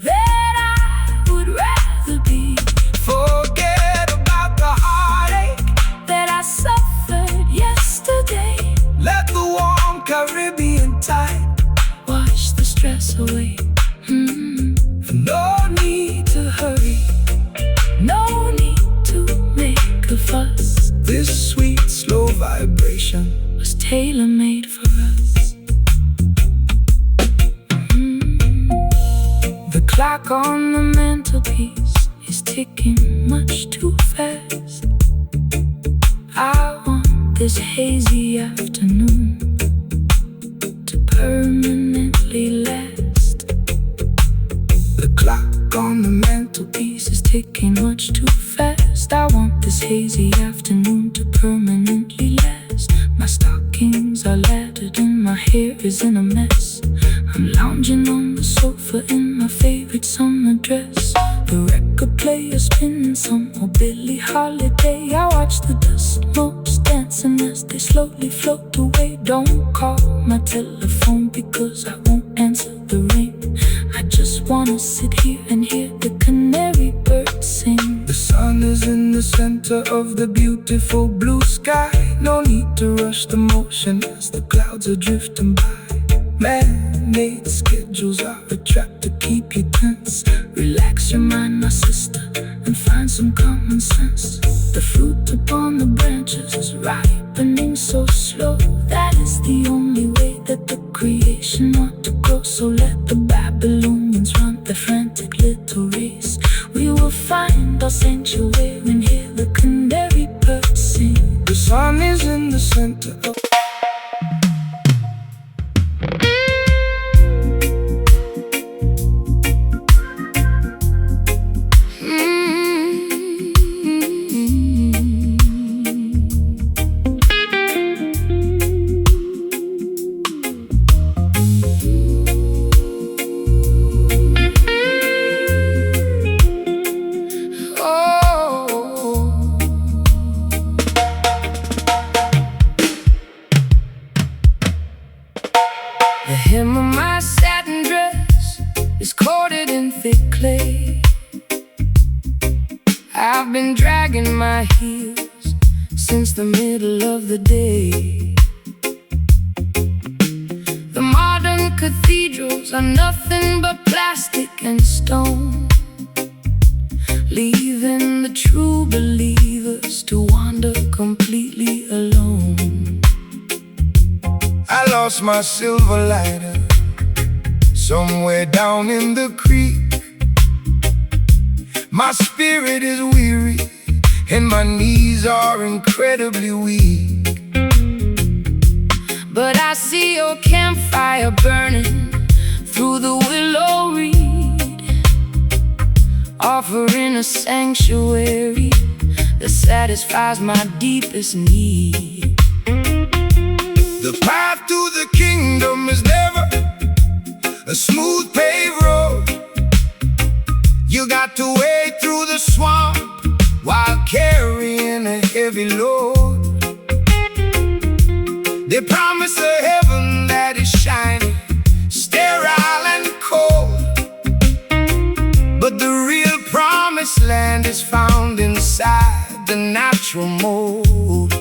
that I would rather be. Forget about the heartache that I suffered yesterday. Let the warm Caribbean tide wash the stress away. No need to hurry. No need to make a fuss. This sweet slow vibration was tailor-made for us. The clock on the mantelpiece is ticking much too fast. I want this hazy afternoon to permanently last. The clock on the mantelpiece is ticking much too fast. I want this hazy afternoon to permanently last. My stockings are laddered and my hair is in a mess. I'm lounging on the sofa in my favorite summer dress. The record player spinning some old Billie Holiday. I watch the dust motes dancing as they slowly float away. Don't call my telephone because I won't answer the ring. I just wanna sit here and hear the canary birds sing. The sun is in the center of the beautiful blue sky. No need to rush the motion as the clouds are drifting by. Man-made schedules are a trap to keep you tense. Relax your mind, my sister, and find some common sense. The fruit upon the branches is ripening so slow. That is the only way that the creation ought to grow. So let the Babylonians run their frantic little race. We will find our sanctuary and hear the canary birds sing. The sun is in the center of my satin dress is coated in thick clay. I've been dragging my heels since the middle of the day. The modern cathedrals are nothing but plastic and stone, leaving the true believers to wander completely alone. I lost my silver lighter somewhere down in the creek. My spirit is weary and my knees are incredibly weak. But I see your campfire burning through the willow reed, offering a sanctuary that satisfies my deepest need. The path to the kingdom is never a smooth paved road. You got to wade through the swamp while carrying a heavy load. They promise a heaven that is shining, sterile and cold, but the real promised land is found inside the natural mold.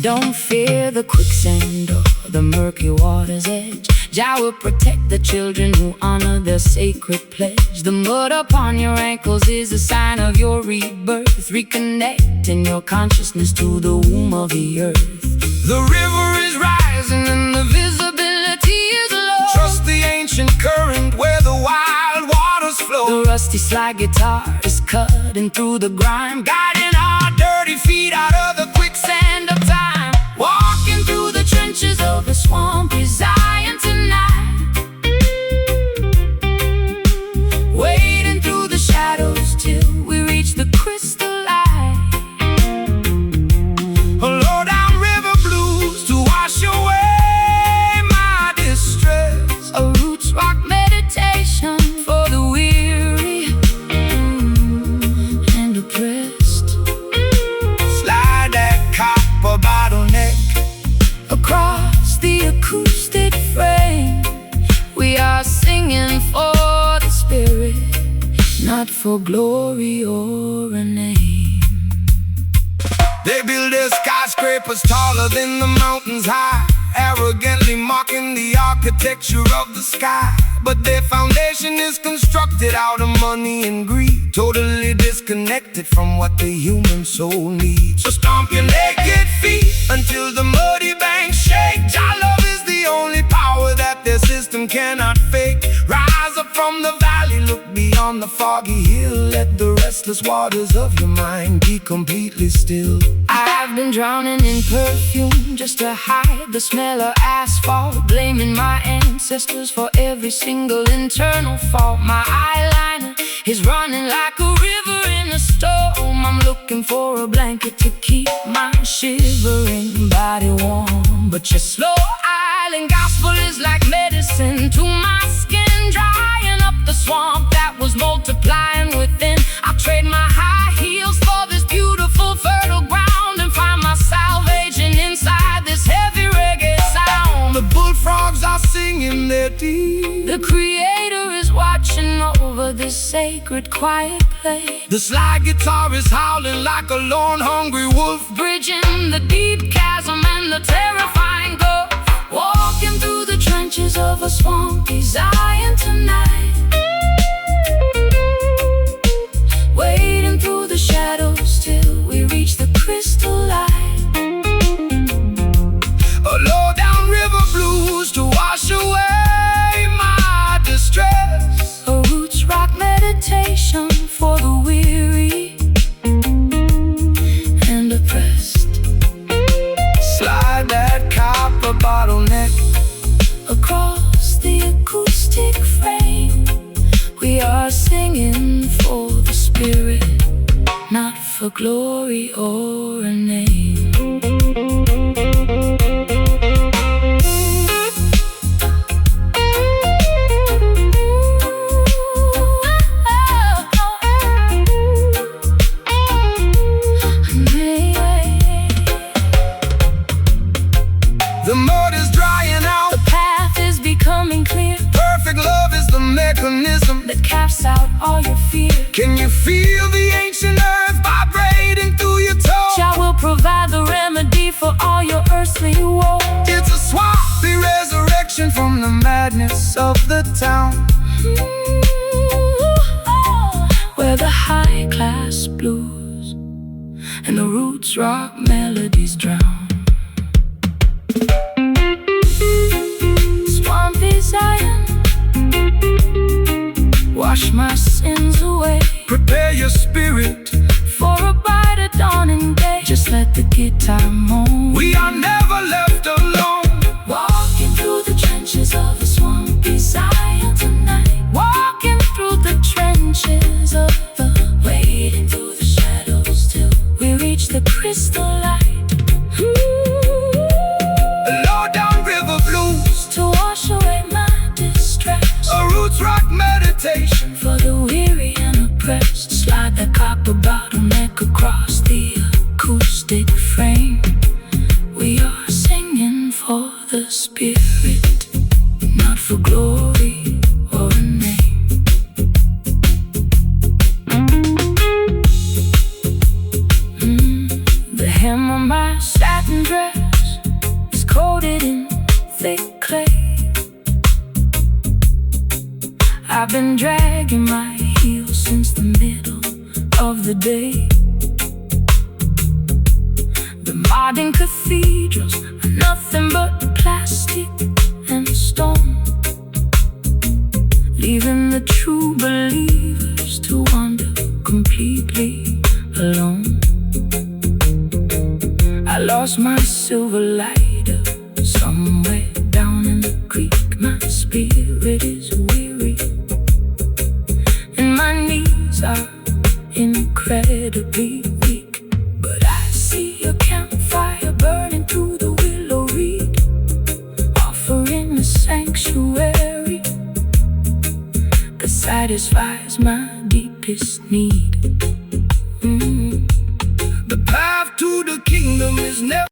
Don't fear the quicksand or the murky water's edge. Jah will protect the children who honor their sacred pledge. The mud upon your ankles is a sign of your rebirth, reconnecting your consciousness to the womb of the earth. The river is rising and the visibility is low. Trust the ancient current where the wild waters flow. The rusty slide guitar is cutting through the grime, guiding our dirty feet out of the quicksand of time. walking through the trenches of a swampy Zion tonight, wading through the shadows till we reach the crystal light. Low down river blues to wash away my distress. A roots rock meditation for the weary and oppressed. Slide that copper bottleneck Across the acoustic frame, we are singing for the spirit, not for glory or a name. They build their skyscrapers taller than the mountains high, arrogantly mocking the architecture of the sky. But their foundation is constructed out of money and greed, totally disconnected from what the human soul needs. So stomp your naked feet until the muddy banks shake. Jah love is the only power that their system cannot fake. Rise up from the valley, look beyond the foggy hill. Let the restless waters of your mind be completely still. I've been drowning in perfume just to hide the smell of asphalt, blaming my ancestors for every single internal fault. My eyeliner is running like a river in a storm. I'm looking for a blanket to keep my shivering body warm, but your slow island gospel is like medicine to my skin, drying up the swamp that was multiplying within. I'll trade my high heels for this beautiful fertile ground and find my salvation inside this heavy reggae sound. The bullfrogs are singing their deep. The Creator is watching over this sacred quiet place. The slide guitar is howling like a lone hungry wolf, bridging the deep chasm and the terrifying gulf. Walking through the trenches of a swampy Zion tonight, wading through the shadows till we reach the crystal light. Low down river blues to wash away my distress. A roots rock meditation for the weary and oppressed. Slide that copper bottleneck across the acoustic frame, we are singing for the spirit, not for glory or a name. The mud is drying out, The path Can you feel the ancient earth vibrating through your toes? Jah will provide the remedy for all your earthly woes. It's a swampy resurrection from the madness of the town, where the high class blues and the roots rock melodies drown. Swampy Zion, wash my sins away. Prepare your spirit For a brighter dawning day, just let the guitar moan. We are never left alone. Walking through the trenches of a swampy Zion tonight. Walking through the trenches of the wading through the shadows till we reach the crystal light. Low down river blues To wash away my distress. a roots rock meditation. For the weary and oppressed, slide that copper bottleneck across the acoustic frame. We are singing for the spirit, not for glory or a name. The hem of my satin dress is coated in thick clay. I've been dragging my heels since the middle of the day. The modern cathedrals are nothing but plastic and stone, leaving the true believers to wander completely alone. I lost my silver lighter somewhere down in the creek. My spirit is weary and my knees are incredibly weak. But I see a campfire burning through the willow reed, offering a sanctuary that satisfies my deepest need. The path to the kingdom is never.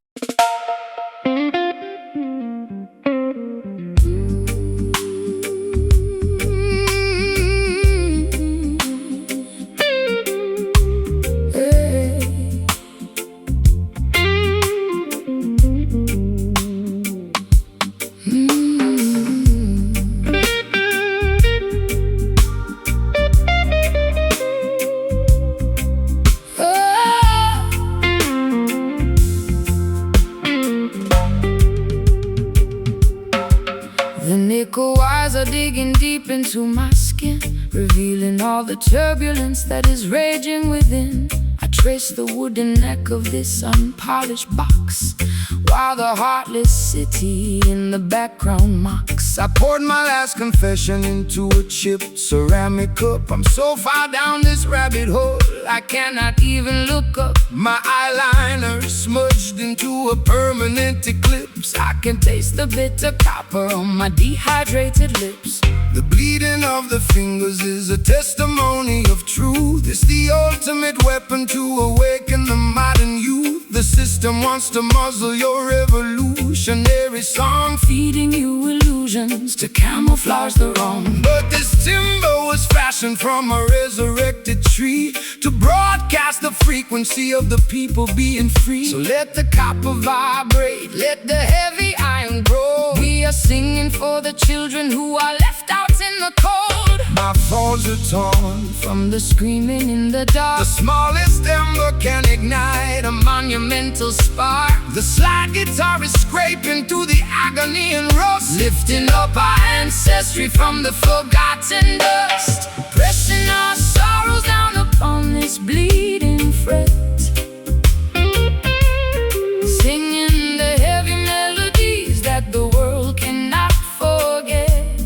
The nickel wires are digging deep into my skin, revealing all the turbulence that is raging within. I trace the wooden neck of this unpolished box, while the heartless city in the background mocks. I poured my last confession into a chipped ceramic cup. I'm so far down this rabbit hole, I cannot even look up. my eyeliner smudged into a permanent eclipse. I can taste the bitter copper on my dehydrated lips. The bleeding of the fingers is a testimony of truth. It's the ultimate weapon to awaken the modern youth. The system wants to muzzle your revolutionary song, Feeding you illusions to camouflage the wrong. but this timber was fashioned from a resurrected tree to broadcast the frequency of the people being free. So let the copper vibrate, let the heavy iron grow. We are singing for the children who are left out in the cold. My thoughts are torn From the screaming in the dark, the smallest ember can ignite a monumental spark. The slide guitar is scraping through the agony and rust, Lifting up our ancestry from the forgotten dust, pressing our sorrows down upon this bleeding fret. Singing the heavy melodies that the world cannot forget.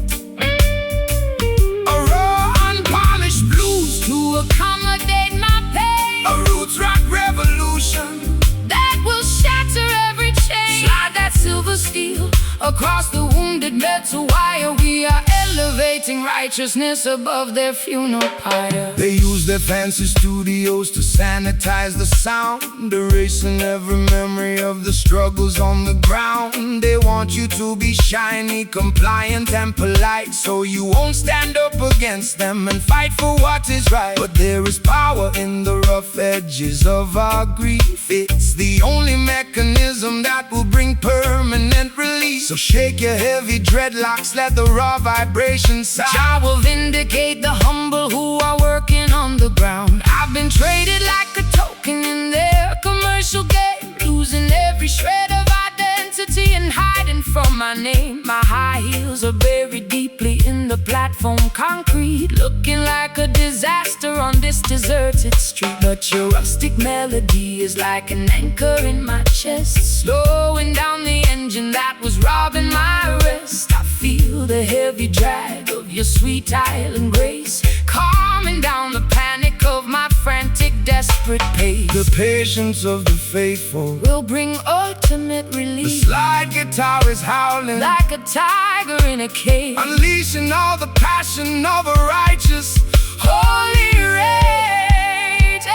a raw, unpolished blues, To accommodate my pain, a roots rock revolution. that will shatter every chain. Slide that silver steel across the wounded metal wire. We are elevating right righteousness above their funeral pyre. They use their fancy studios to sanitize the sound, erasing every memory of the struggles on the ground. They want you to be shiny, compliant and polite, so you won't stand up against them and fight for what is right. But there is power in the rough edges of our grief. It's the only mechanism that will bring permanent relief. So shake your heavy dreadlocks, let the raw vibrations sound. Jah will vindicate the humble who are working on the ground. I've been traded like a token in their commercial game, losing every shred of identity and hiding from my name. My high heels are buried deeply in the platform concrete, looking like a disaster on this deserted street. But your rustic melody is like an anchor in my chest, slowing down the engine that was robbing my rest. I feel the heavy drag of your sweet island grace, calming down the panic of my frantic, desperate pace. The patience of the faithful will bring ultimate relief. The slide guitar is howling like a tiger in a cage, unleashing all the passion of a righteous, holy rage.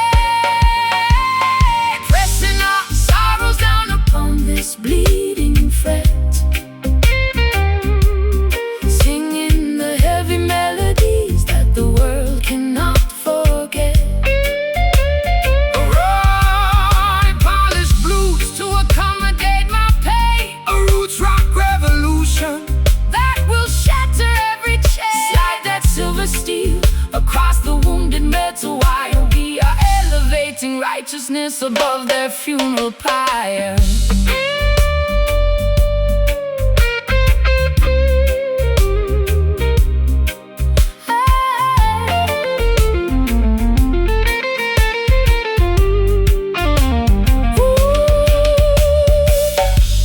Pressing our sorrows down upon this bleeding fret, singing the heavy melodies that the world cannot forget. A raw, polished blues to accommodate my pain, a roots rock revolution that will shatter every chain. Slide that silver steel across the wounded metal wire. We are elevating righteousness above their funeral pyre.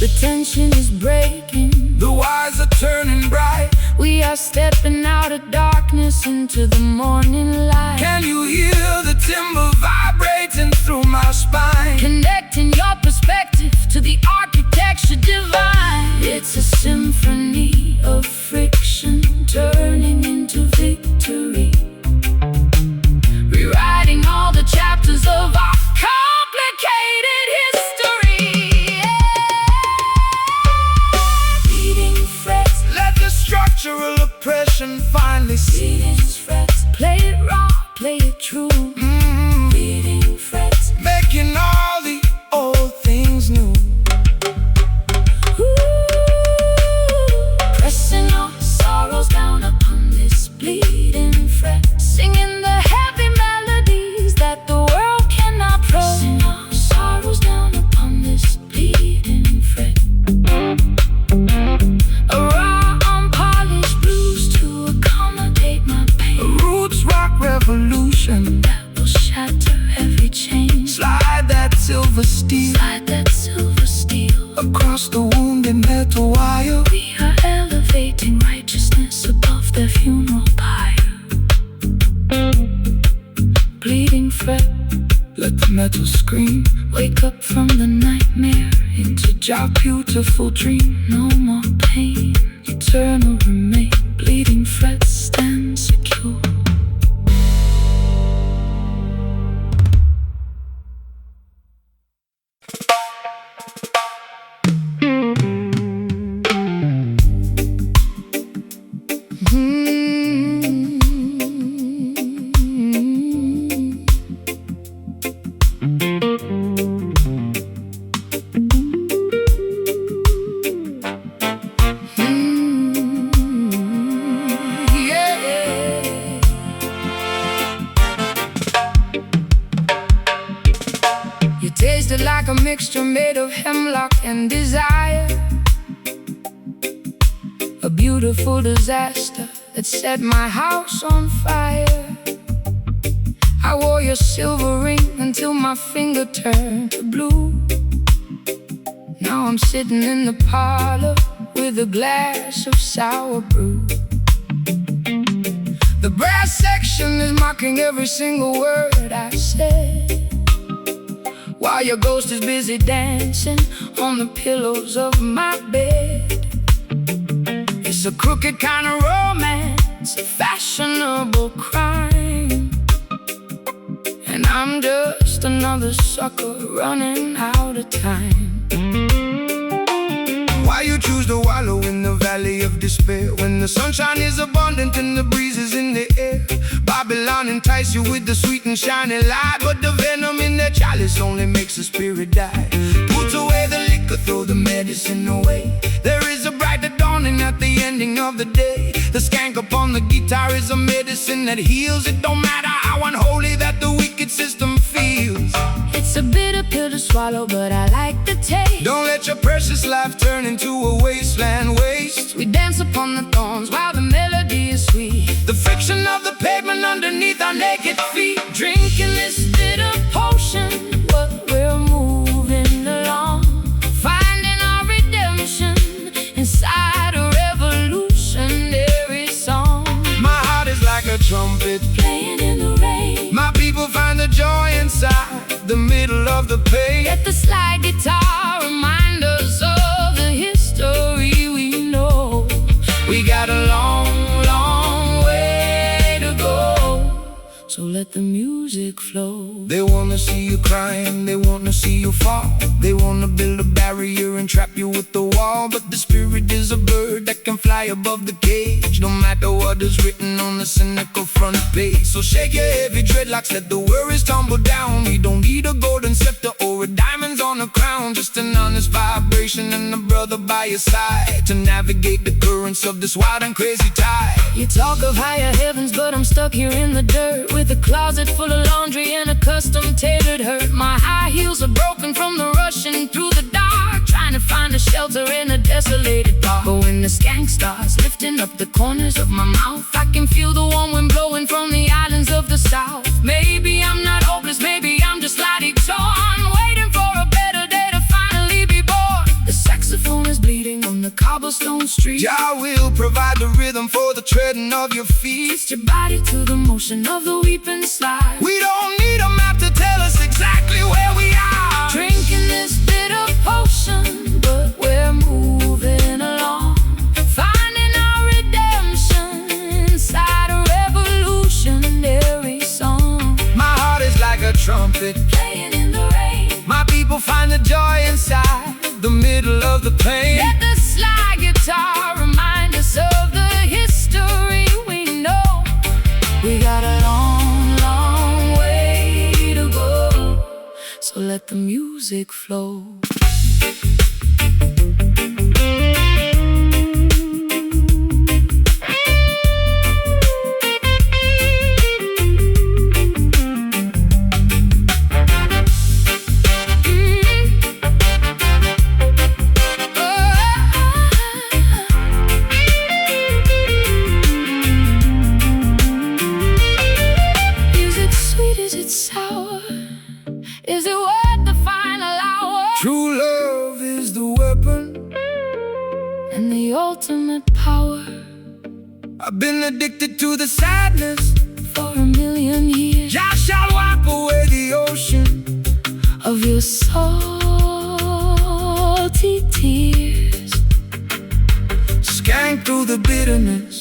The tension is breaking, the wires are turning bright. We are stepping out of darkness into the morning light. Can you hear the timber vibrating through my spine? Connecting your perspective to the architecture divine. It's a symphony of friction turning into victory, rewriting all the chapters of our complicated history. Beating frets, let the structural oppression finally cease. frets, play it raw, play it true. Beating frets, making all the old things new. Pressing our sorrows down upon this bleeding fret, singing the heavy melodies that the world cannot press. Pressing our sorrows down upon this bleeding fret, a raw, unpolished blues to accommodate my pain. A roots rock revolution that will shatter every chain. Slide that silver steel, slide that silver steel across the wounded metal wire. We are elevating righteousness above their funeral pyre. Bleeding fret, let the metal scream. Wake up from the nightmare into your beautiful dream. No more pain, eternal remain. Bleeding fret, stand secure. You tasted like a mixture made of hemlock and desire, a beautiful disaster that set my house on fire. I wore your silver ring until my finger turned to blue. Now I'm sitting in the parlor with a glass of sour brew. The brass section is mocking every single word I said, while your ghost is busy dancing on the pillows of my bed. It's a crooked kind of romance It's a fashionable crime, and I'm just another sucker running out of time. Why you choose to wallow in the valley of despair when the sunshine is abundant and the breeze is in the air? Babylon entice you with the sweet and shiny light, but the venom in their chalice only makes the spirit die. Put away the liquor, throw the medicine away. There is a brighter dawning at the ending of the day. The skank upon the guitar is a medicine that heals. It don't matter how unholy that the wicked system feels. It's a bitter pill to swallow, but I like the taste. Don't let your precious life turn into a wasteland waste. We dance upon the thorns while the melody is sweet. The friction of the pavement underneath our naked feet. Drinking this bitter potion, but we're moving along, finding our redemption inside a revolutionary song. My heart is like a trumpet Playing in the rain, my people find the joy inside the middle of the pain. let the slide guitar remind us of the history we know. We got a long, long way to go, so let the music flow. They wanna see you crying, they wanna see you fall. They wanna build a barrier and trap you with the wall. But the spirit is a bird that can fly above the cage, no matter what is written on the cynical front page. So shake your heavy dreadlocks, let the worries tumble down. We don't need a golden scepter or a diamonds on a crown, just an honest vibration and a brother by your side to navigate the currents of this wild and crazy tide. You talk of higher heavens, but I'm stuck here in the dirt, with a closet full of laundry and a custom tailored hurt. My high heels are broken from the rushing through the dark, trying to find a shelter in a desolated park. But when the skank starts lifting up the corners of my mouth, I can feel the warm wind blowing from the islands of the south. Maybe I'm not hopeless, maybe I'm just slightly torn, waiting for a better day to finally be born. The saxophone is bleeding on the cobblestone street. Jah will provide the rhythm for the treading of your feet. Twist your body to the motion of the weeping slide. We don't need a map to tell us exactly where we are. Drinking this bitter potion, but we're moving along, finding our redemption inside a revolutionary song. My heart is like a trumpet Playing in the rain, my people find the joy inside the middle of the pain. let the slide guitar remind us of the history we know. We got a long, long way to go, so let the music flow. Is it sour? Is it worth the final hour? True love is the weapon And the ultimate power. I've been addicted to the sadness For a million years Jah shall wipe away the ocean of your salty tears. Skank through the bitterness,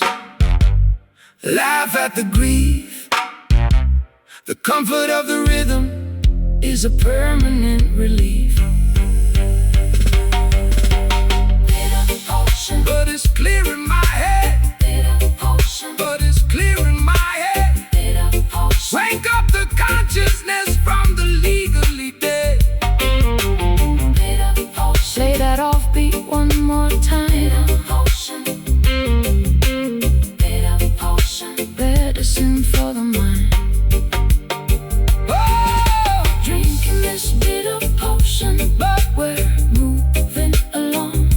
laugh at the grief. The comfort of the rhythm Is a permanent relief. Bitter potion, but it's clear in my head. bitter potion, But it's clear in my head. bitter potion. Wake up the consciousness from the legally dead. Bitter potion. Play that offbeat one more time. Bitter potion, bitter potion. Medicine for the mind. Drinking this bitter potion, but we're moving along,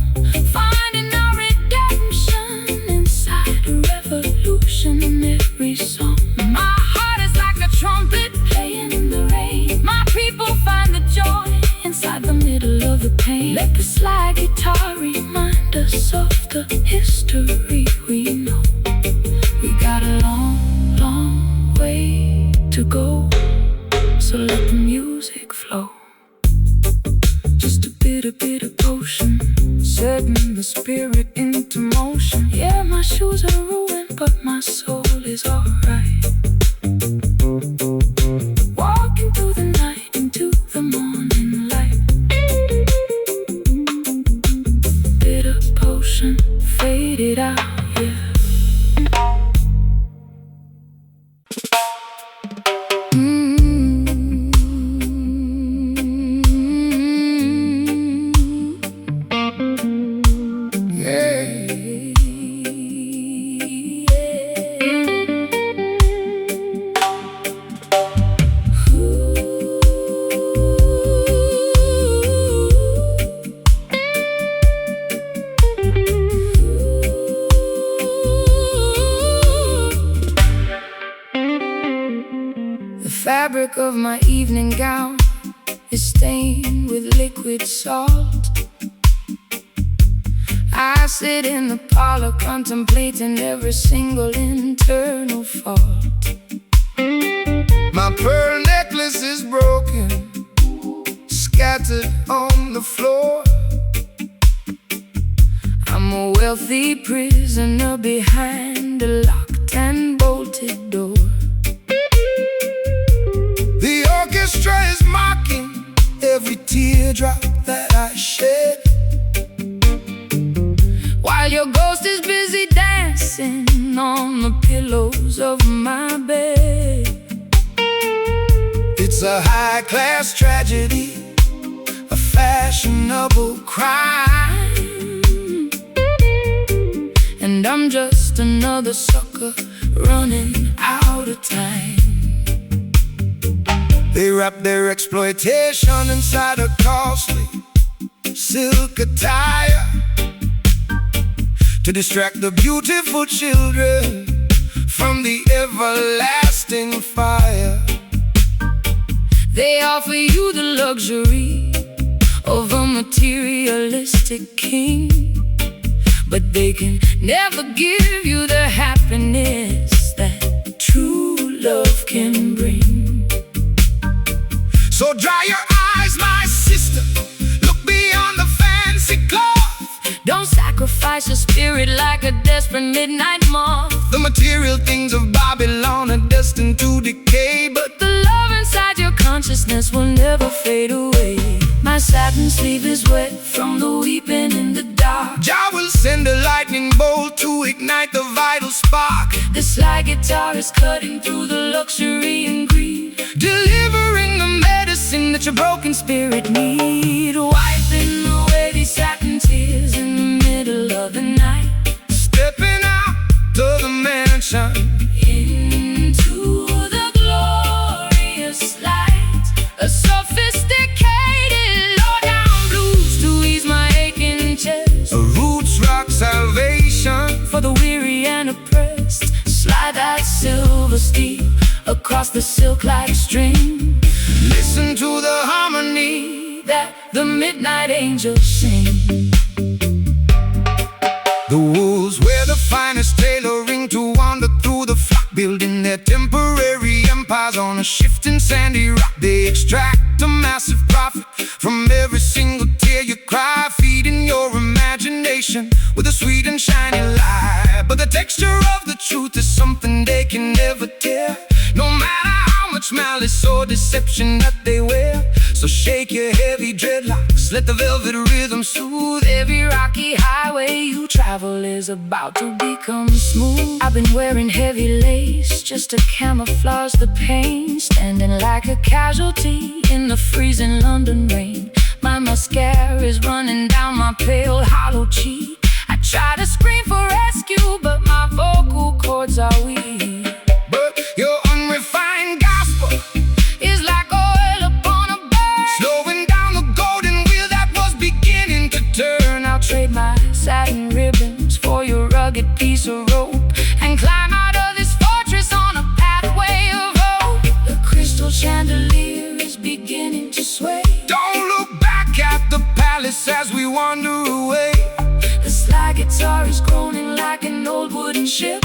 finding our redemption inside a revolutionary song. My heart is like a trumpet playing in the rain. My people find the joy inside the middle of the pain. Let the slide guitar remind us of the history we know. We got a long, long way to go, so let the music flow. Just a bitter potion, setting the spirit into motion. Yeah, my shoes are ruined, but my soul is alright. Walking through the night into the morning light. Bitter potion faded out, yeah. Fabric of my evening gown is stained with liquid salt. I sit in the parlor contemplating every single internal fault. My pearl necklace is broken, scattered on the floor. I'm a wealthy prisoner behind a locked and bolted door. The orchestra is mocking every teardrop that I shed, while your ghost is busy dancing on the pillows of my bed. It's a high-class tragedy, a fashionable crime, and I'm just another sucker running out of time. They wrap their exploitation inside a costly silk attire to distract the beautiful children from the everlasting fire. They offer you the luxury of a materialistic king, but they can never give you the happiness that true love can bring. So dry your eyes, my sister, look beyond the fancy cloth. Don't sacrifice your spirit like a desperate midnight moth. The material things of Babylon are destined to decay, but the love inside your consciousness will never fade away. My satin sleeve is wet from the weeping in the dark. Jah will send a lightning bolt to ignite the vital spark. The sly guitar is cutting through the luxury and greed, delivering the medicine that your broken spirit need. Wiping away these satin tears in the middle of the night. Stepping out to the mansion, into the glorious light. A sophisticated low-down blues to ease my aching chest. A roots rock salvation for the weary and oppressed. Slide that silver steel across the silk-like string. Listen to the harmony that the midnight angels sing. The wolves wear the finest tailoring to wander through the flock, building their temporary empires on a shifting sandy rock. They extract a massive profit from every single tear you cry, feeding your imagination with a sweet and shiny lie. But the texture of the truth is something they can never tear, no matter how much malice or deception that they wear. So shake your heavy dreadlocks, let the velvet rhythm soothe. Every rocky highway you travel is about to become smooth. I've been wearing heavy lace just to camouflage the pain, standing like a casualty in the freezing London rain. My mascara is running down my pale hollow cheek. I try to scream for rescue, but my vocal cords are weak. But your unrefined gospel is like oil upon a bird, slowing down the golden wheel that was beginning to turn. I'll trade my satin ribbons for your rugged piece of rope, and climb out of this fortress on a pathway of hope. The crystal chandelier is beginning to sway. Don't look back at the palace as we wander away. The slide guitar is groaning like an old wooden ship,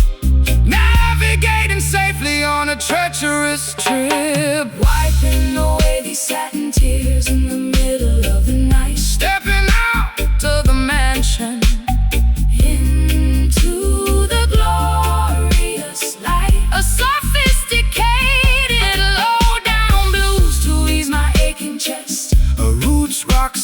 navigating safely on a treacherous trip. Wiping away these satin tears in the middle of the night. Stepping out to the mansion, into the glory.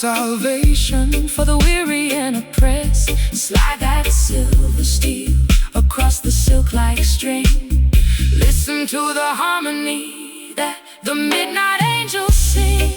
salvation. For the weary and oppressed, slide that silver steel across the silk like string. Listen to the harmony that the midnight angels sing.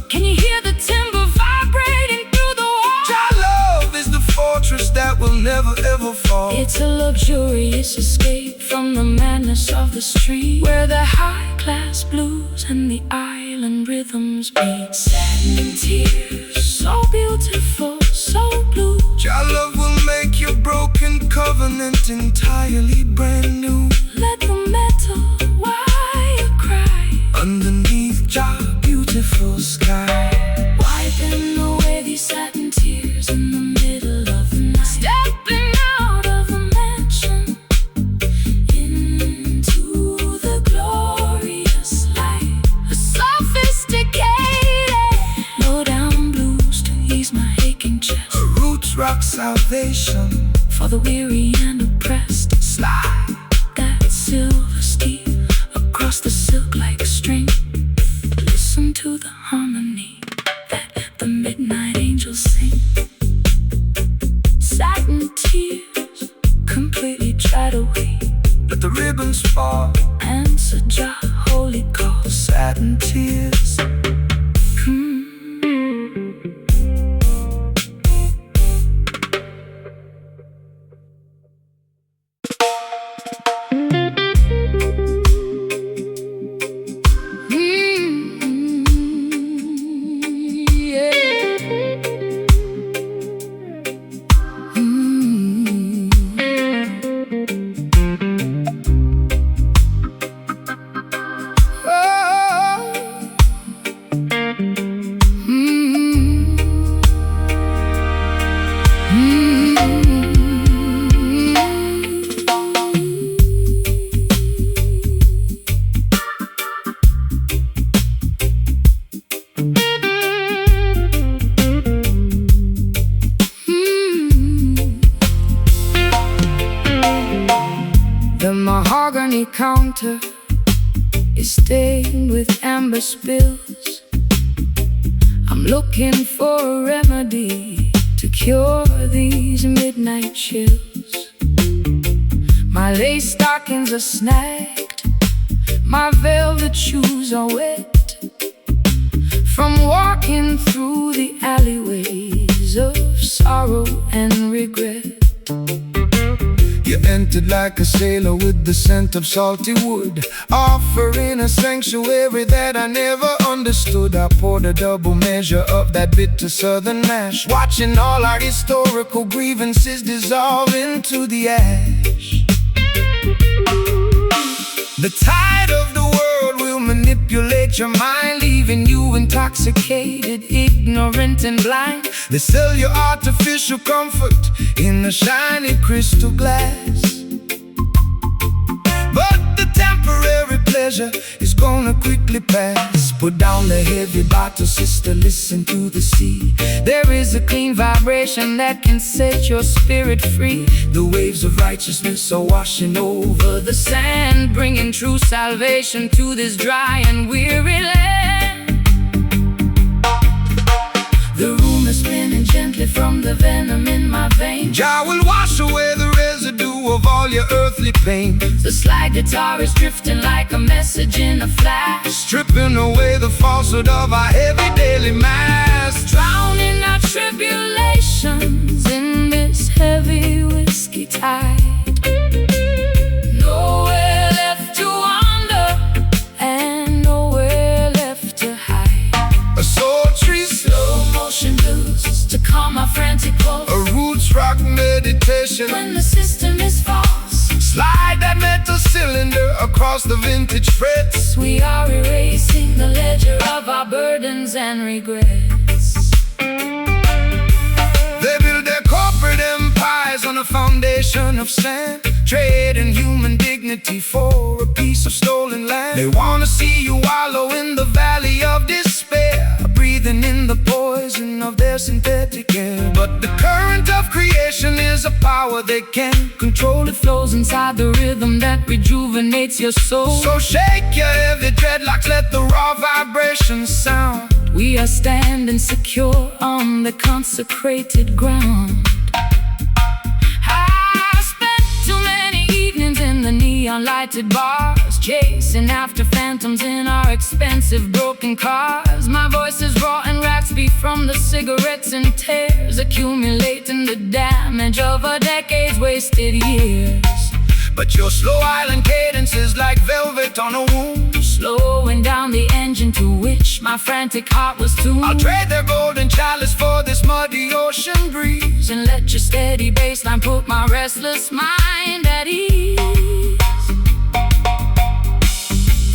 Can you hear the timber vibrating through the wall? Your love is the fortress that will never ever fall. It's a luxurious escape from the madness of the street, where the high-class blues and the island rhythms beat. Satin tears, so beautiful, so blue. Your love will make your broken covenant entirely brand new. Let the metal wire cry underneath your beautiful sky, wiping away these satin tears in the middle of the night. Stepping out of the mansion into the glorious light. A sophisticated low-down blues to ease my aching chest. a roots rock salvation. For the weary and oppressed, Slide that silver steel across the silk like string. Listen to the harmony that the midnight angels sing. Satin tears completely dried away. let the ribbons fall. Answer Jah holy call. Satin tears. The mahogany counter is stained with amber spills. I'm looking for a remedy to cure these midnight chills. My lace stockings are snagged, my velvet shoes are wet from walking through the alleyways of sorrow and regret. You entered like a sailor with the scent of salty wood, offering a sanctuary that I never understood. I poured a double measure of that bitter southern mash, watching all our historical grievances dissolve into the ash. The tide of the world will manipulate your mind, leaving you intoxicated, ignorant and blind. They sell you artificial comfort in a shiny crystal glass, but the temporary pleasure is gonna quickly pass. Put down the heavy bottle, sister, listen to the sea. There is a clean vibration that can set your spirit free. The waves of righteousness are washing over The sand bringing true salvation to this dry and weary land. The room is spinning gently from the venom in my veins. Jah will wash away the residue of all your earthly pain. The slide guitar is drifting like a message in a flash, Stripping away the falsehood of our heavy daily mass. drowning our tribulations in this heavy whiskey tide. Nowhere left to wander and nowhere left to hide. A sultry Slow motion blues to calm my frantic pulse. a roots rock meditation. When the system is false, Slide that metal cylinder across the vintage frets. we are erasing the ledger of our burdens and regrets. They build their corporate empires on a foundation of sand, trading human dignity for a piece of stolen land. They wanna see you wallow in the valley of despair, breathing in the poison of their synthetic air. But the current of creation is a power they can't control. It flows inside the rhythm that rejuvenates your soul. So shake your heavy dreadlocks, let the raw vibrations sound. We are standing secure on the consecrated ground. I spent too many evenings in the neon lighted bars, chasing after phantoms in our expensive broken cars. My voice is raw and raspy from the cigarettes and tears, accumulating the damage of a decade's wasted years. But your slow island cadence is like velvet on a wound, slowing down the engine to which my frantic heart was tuned. I'll trade their golden chalice for this muddy ocean breeze, and let your steady bassline put my restless mind at ease.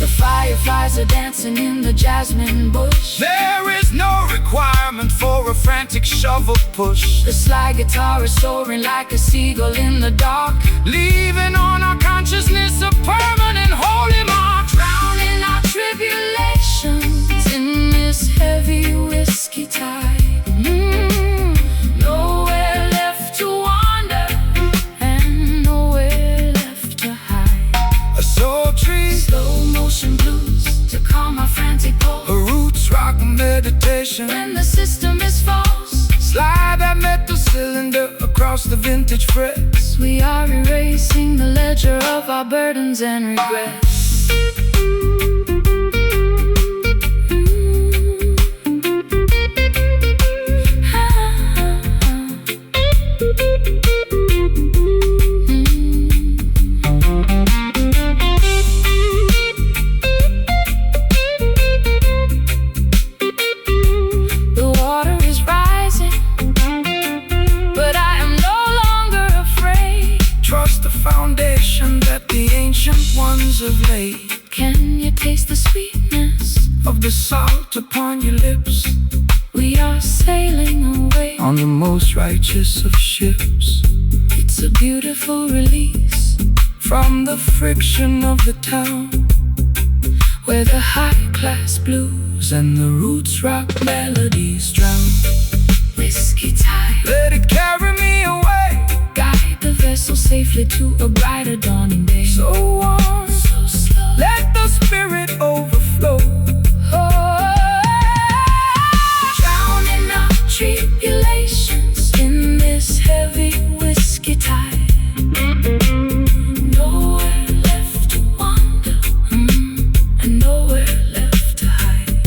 The fireflies are dancing in the jasmine bush. There is no requirement for a frantic shovel push. The sly guitar is soaring like a seagull in the dark, leaving on our consciousness a permanent holy mark. Drowning our tribulations in this heavy whiskey tide. Nowhere left to wander and nowhere left to hide. A sultry slow motion blues to calm my frantic pulse. A roots rock meditation when the system is false. Slide that metal cylinder across the vintage frets. We are erasing the ledger of our burdens and regrets. Of late, can you taste the sweetness of the salt upon your lips? We are sailing away on the most righteous of ships. It's a beautiful release from the friction of the town, where the high-class blues and the roots rock melodies drown. Whiskey tide, let it carry me away, guide the vessel safely to a brighter dawning day. So warm, so slow, let the spirit overflow. Drowning our tribulations in this heavy whiskey tide. Nowhere left to wander, and nowhere left to hide.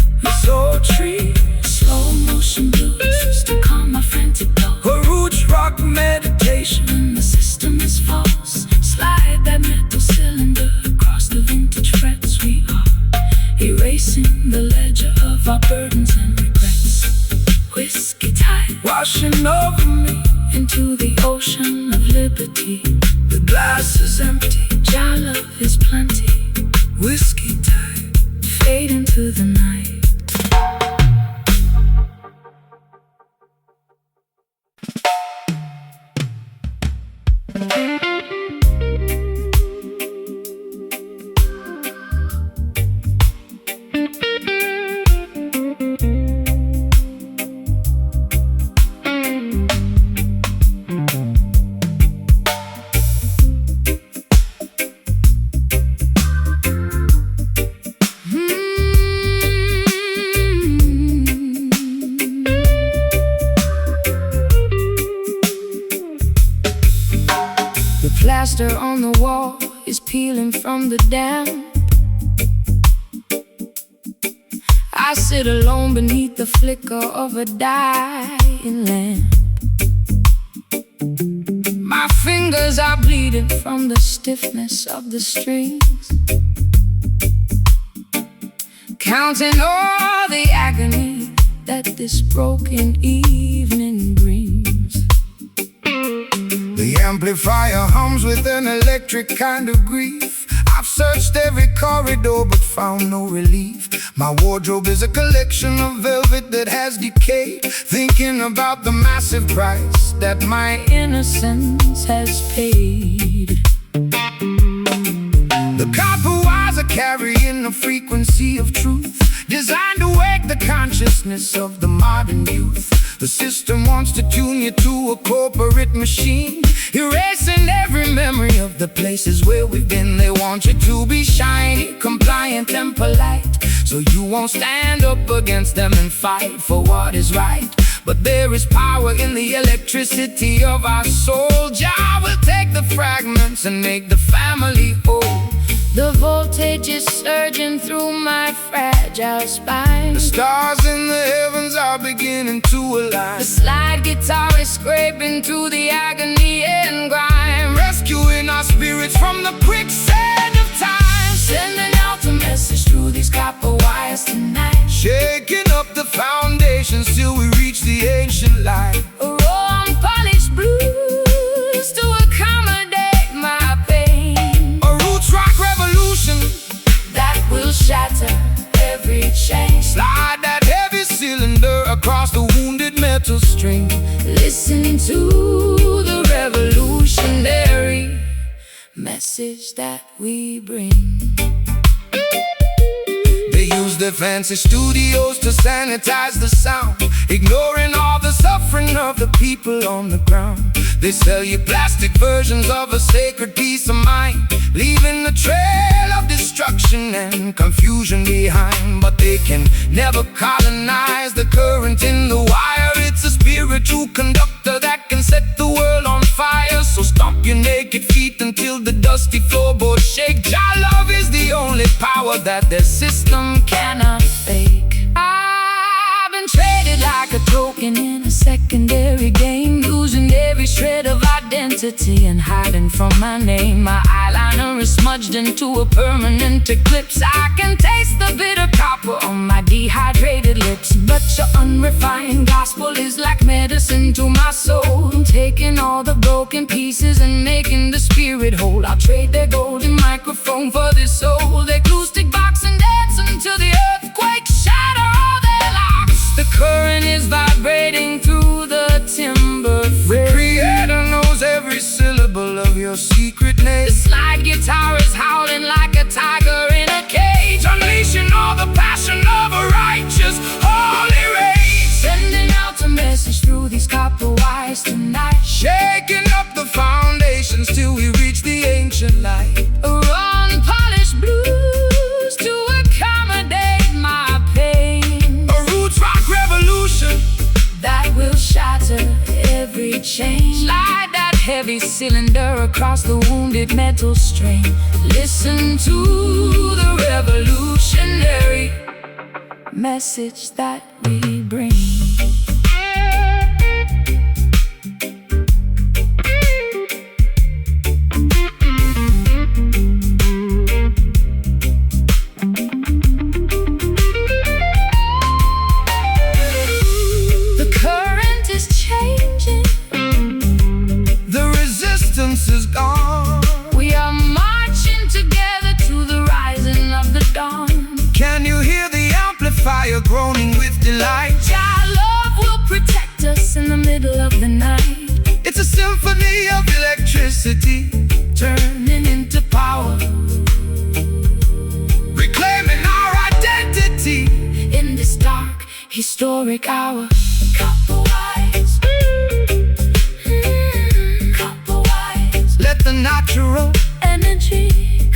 So tree, slow motion blues to calm my frantic pulse. A roots rock meditation when the system is false. Slide that metal cylinder across the vintage frets. We are erasing the ledger of our burdens and regrets. Whiskey tide washing over me into the ocean of liberty. The glass is empty, Jah love is plenty. Whiskey tide fade into the night. Plaster on the wall is peeling from the damp. I sit alone beneath the flicker of a dying lamp. My fingers are bleeding from the stiffness of the strings, counting all the agony that this broken evening brings. The amplifier hums with an electric kind of grief. I've searched every corridor but found no relief. My wardrobe is a collection of velvet that has decayed, thinking about the massive price that my innocence has paid. copper wires are carrying a frequency of truth, designed to wake the consciousness of the modern youth. The system wants to tune you to a corporate machine, erasing every memory of the places where we've been. They want you to be shiny, compliant and polite, so you won't stand up against them and fight for what is right. But there is power in the electricity of our soul. Jah will take the fragments and make the family whole. The voltage is surging through my fragile spine. The stars in the heavens are beginning to align. The slide guitar is scraping through the agony and grime, rescuing our spirits from the quicksand of time. Sending out a message through these copper wires tonight, shaking up the foundations till we reach the ancient light. A raw unpolished blues to accommodate my pain. A roots rock revolution that will shatter every chain. Slide that heavy cylinder across the wounded metal string. Listen to the revolutionary message that we bring. They use their fancy studios to sanitize the sound, ignoring all the suffering of the people on the ground. They sell you plastic versions of a sacred peace of mind, leaving a trail of destruction and confusion behind. But they can never colonize the current in the wire. It's a spiritual conductor that can set the world on fire. So stomp your naked feet until the dusty floorboards shake. Jah love is the only power that their system cannot fake. I've been traded like a token in a secondary game, losing every shred of identity and hiding from my name. My eyeliner is smudged into a permanent eclipse. I can taste the bitter copper on my dehydrated lips. But your unrefined gospel is like medicine to my soul, taking all the broken pieces and making the spirit whole. I'll trade their golden microphone for this soul. They glue stick box and dance until the earthquake shatter all their locks. The current is vibrating through the timber frame. The Creator knows every syllable of your secret name. The slide guitar is howling like a tiger in a cage, unleashing all the passion of a righteous holy rage. Sending out a message through these copper wires tonight, shaking up the foundations till we reach the ancient light. A raw unpolished blues to accommodate my pain. A roots rock revolution that will shatter every chain. Slide that heavy cylinder across the wounded metal string. Listen to the revolutionary message that we bring. Is gone. We are marching together to the rising of the dawn. Can you hear the amplifier groaning with delight? Jah love will protect us in the middle of the night. It's a symphony of electricity, turning into power, reclaiming our identity in this dark, historic hour. Copper wires, let the natural energy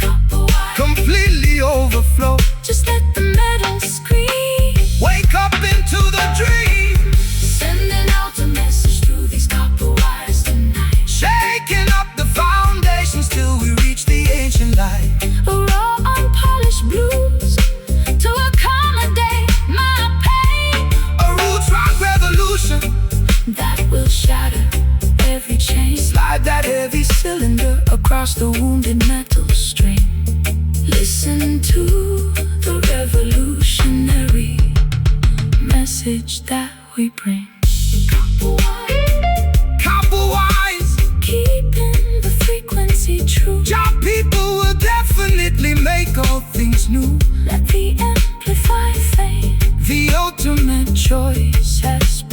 completely overflow. Just let the metal scream. Wake up into the dream. Sending out a message through these copper wires tonight, shaking up the foundations till we reach the ancient light. A raw unpolished blues to accommodate my pain. A roots rock revolution that will shatter every chain. Slide that heavy cylinder across the wounded metal string. Listen to the revolutionary message that we bring. Copper wires, keeping the frequency true. Jah people will definitely make all things new. Let the amplified fade. The ultimate choice has